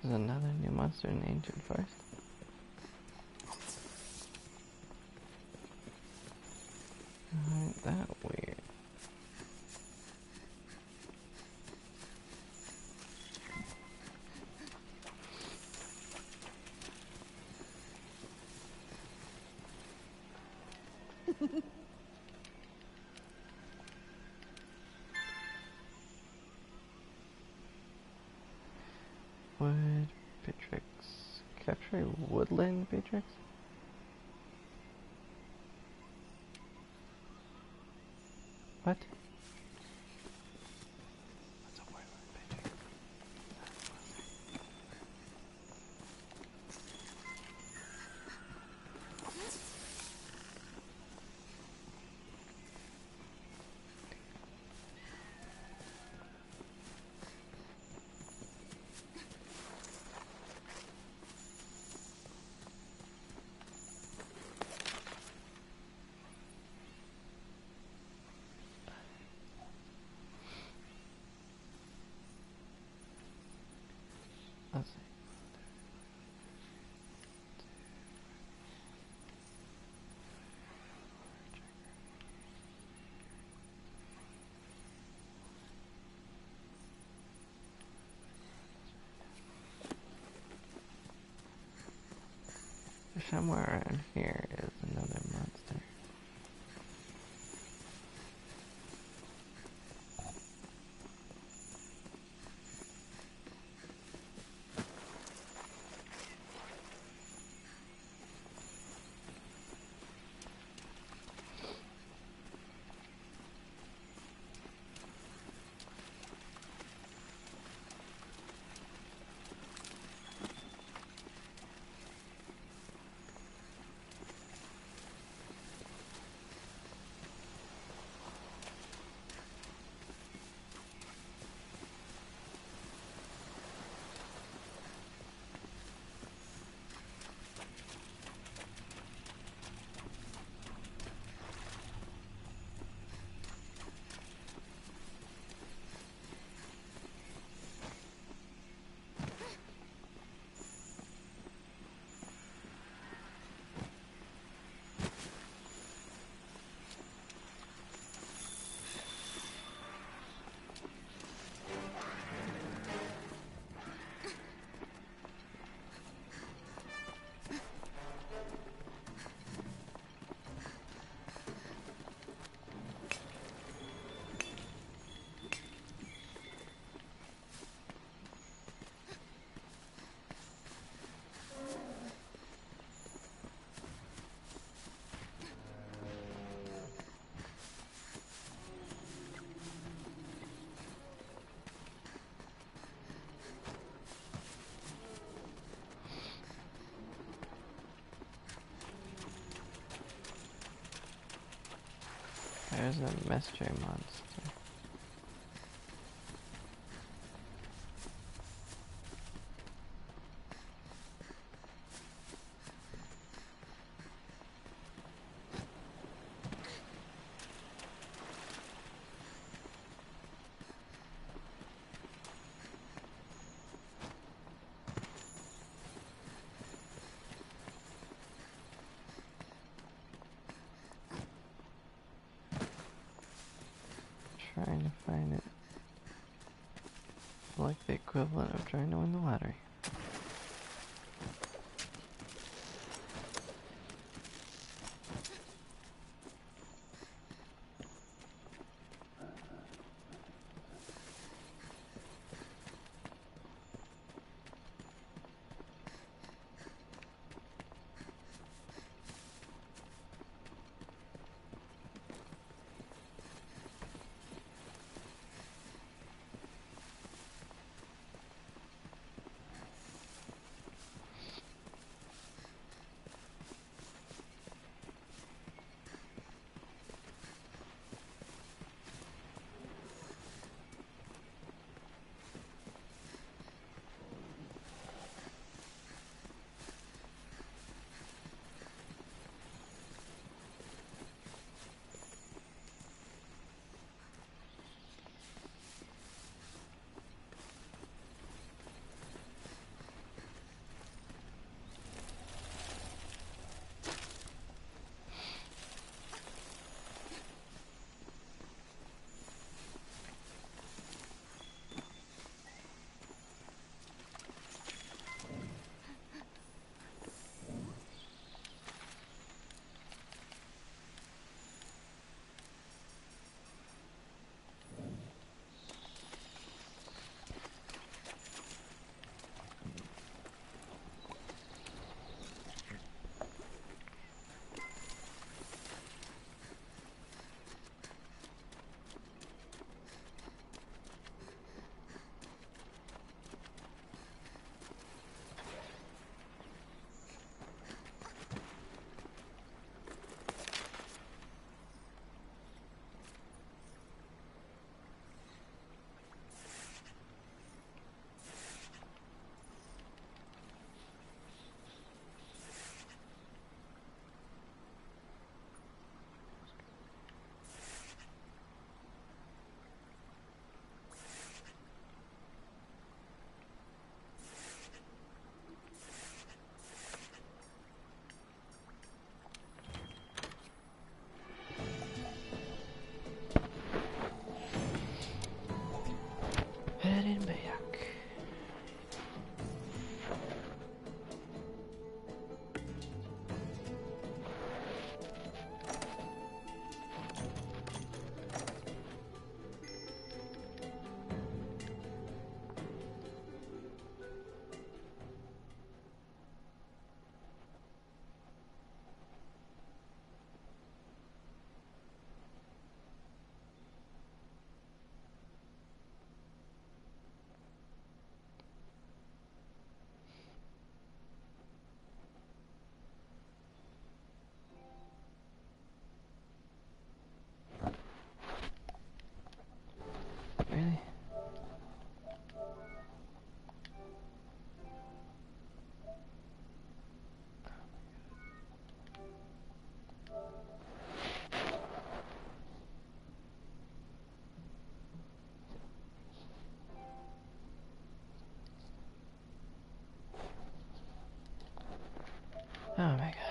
There's another new monster in Ancient Forest. Ain't that weird? Wood Beatrix. Capture a woodland Beatrix? What? What's a woodland Beatrix? Let's see. Somewhere around here is another monster. There's a mystery monster. Trying to find it. Like the equivalent of trying to win the lottery. Heading back. Really? Oh my god.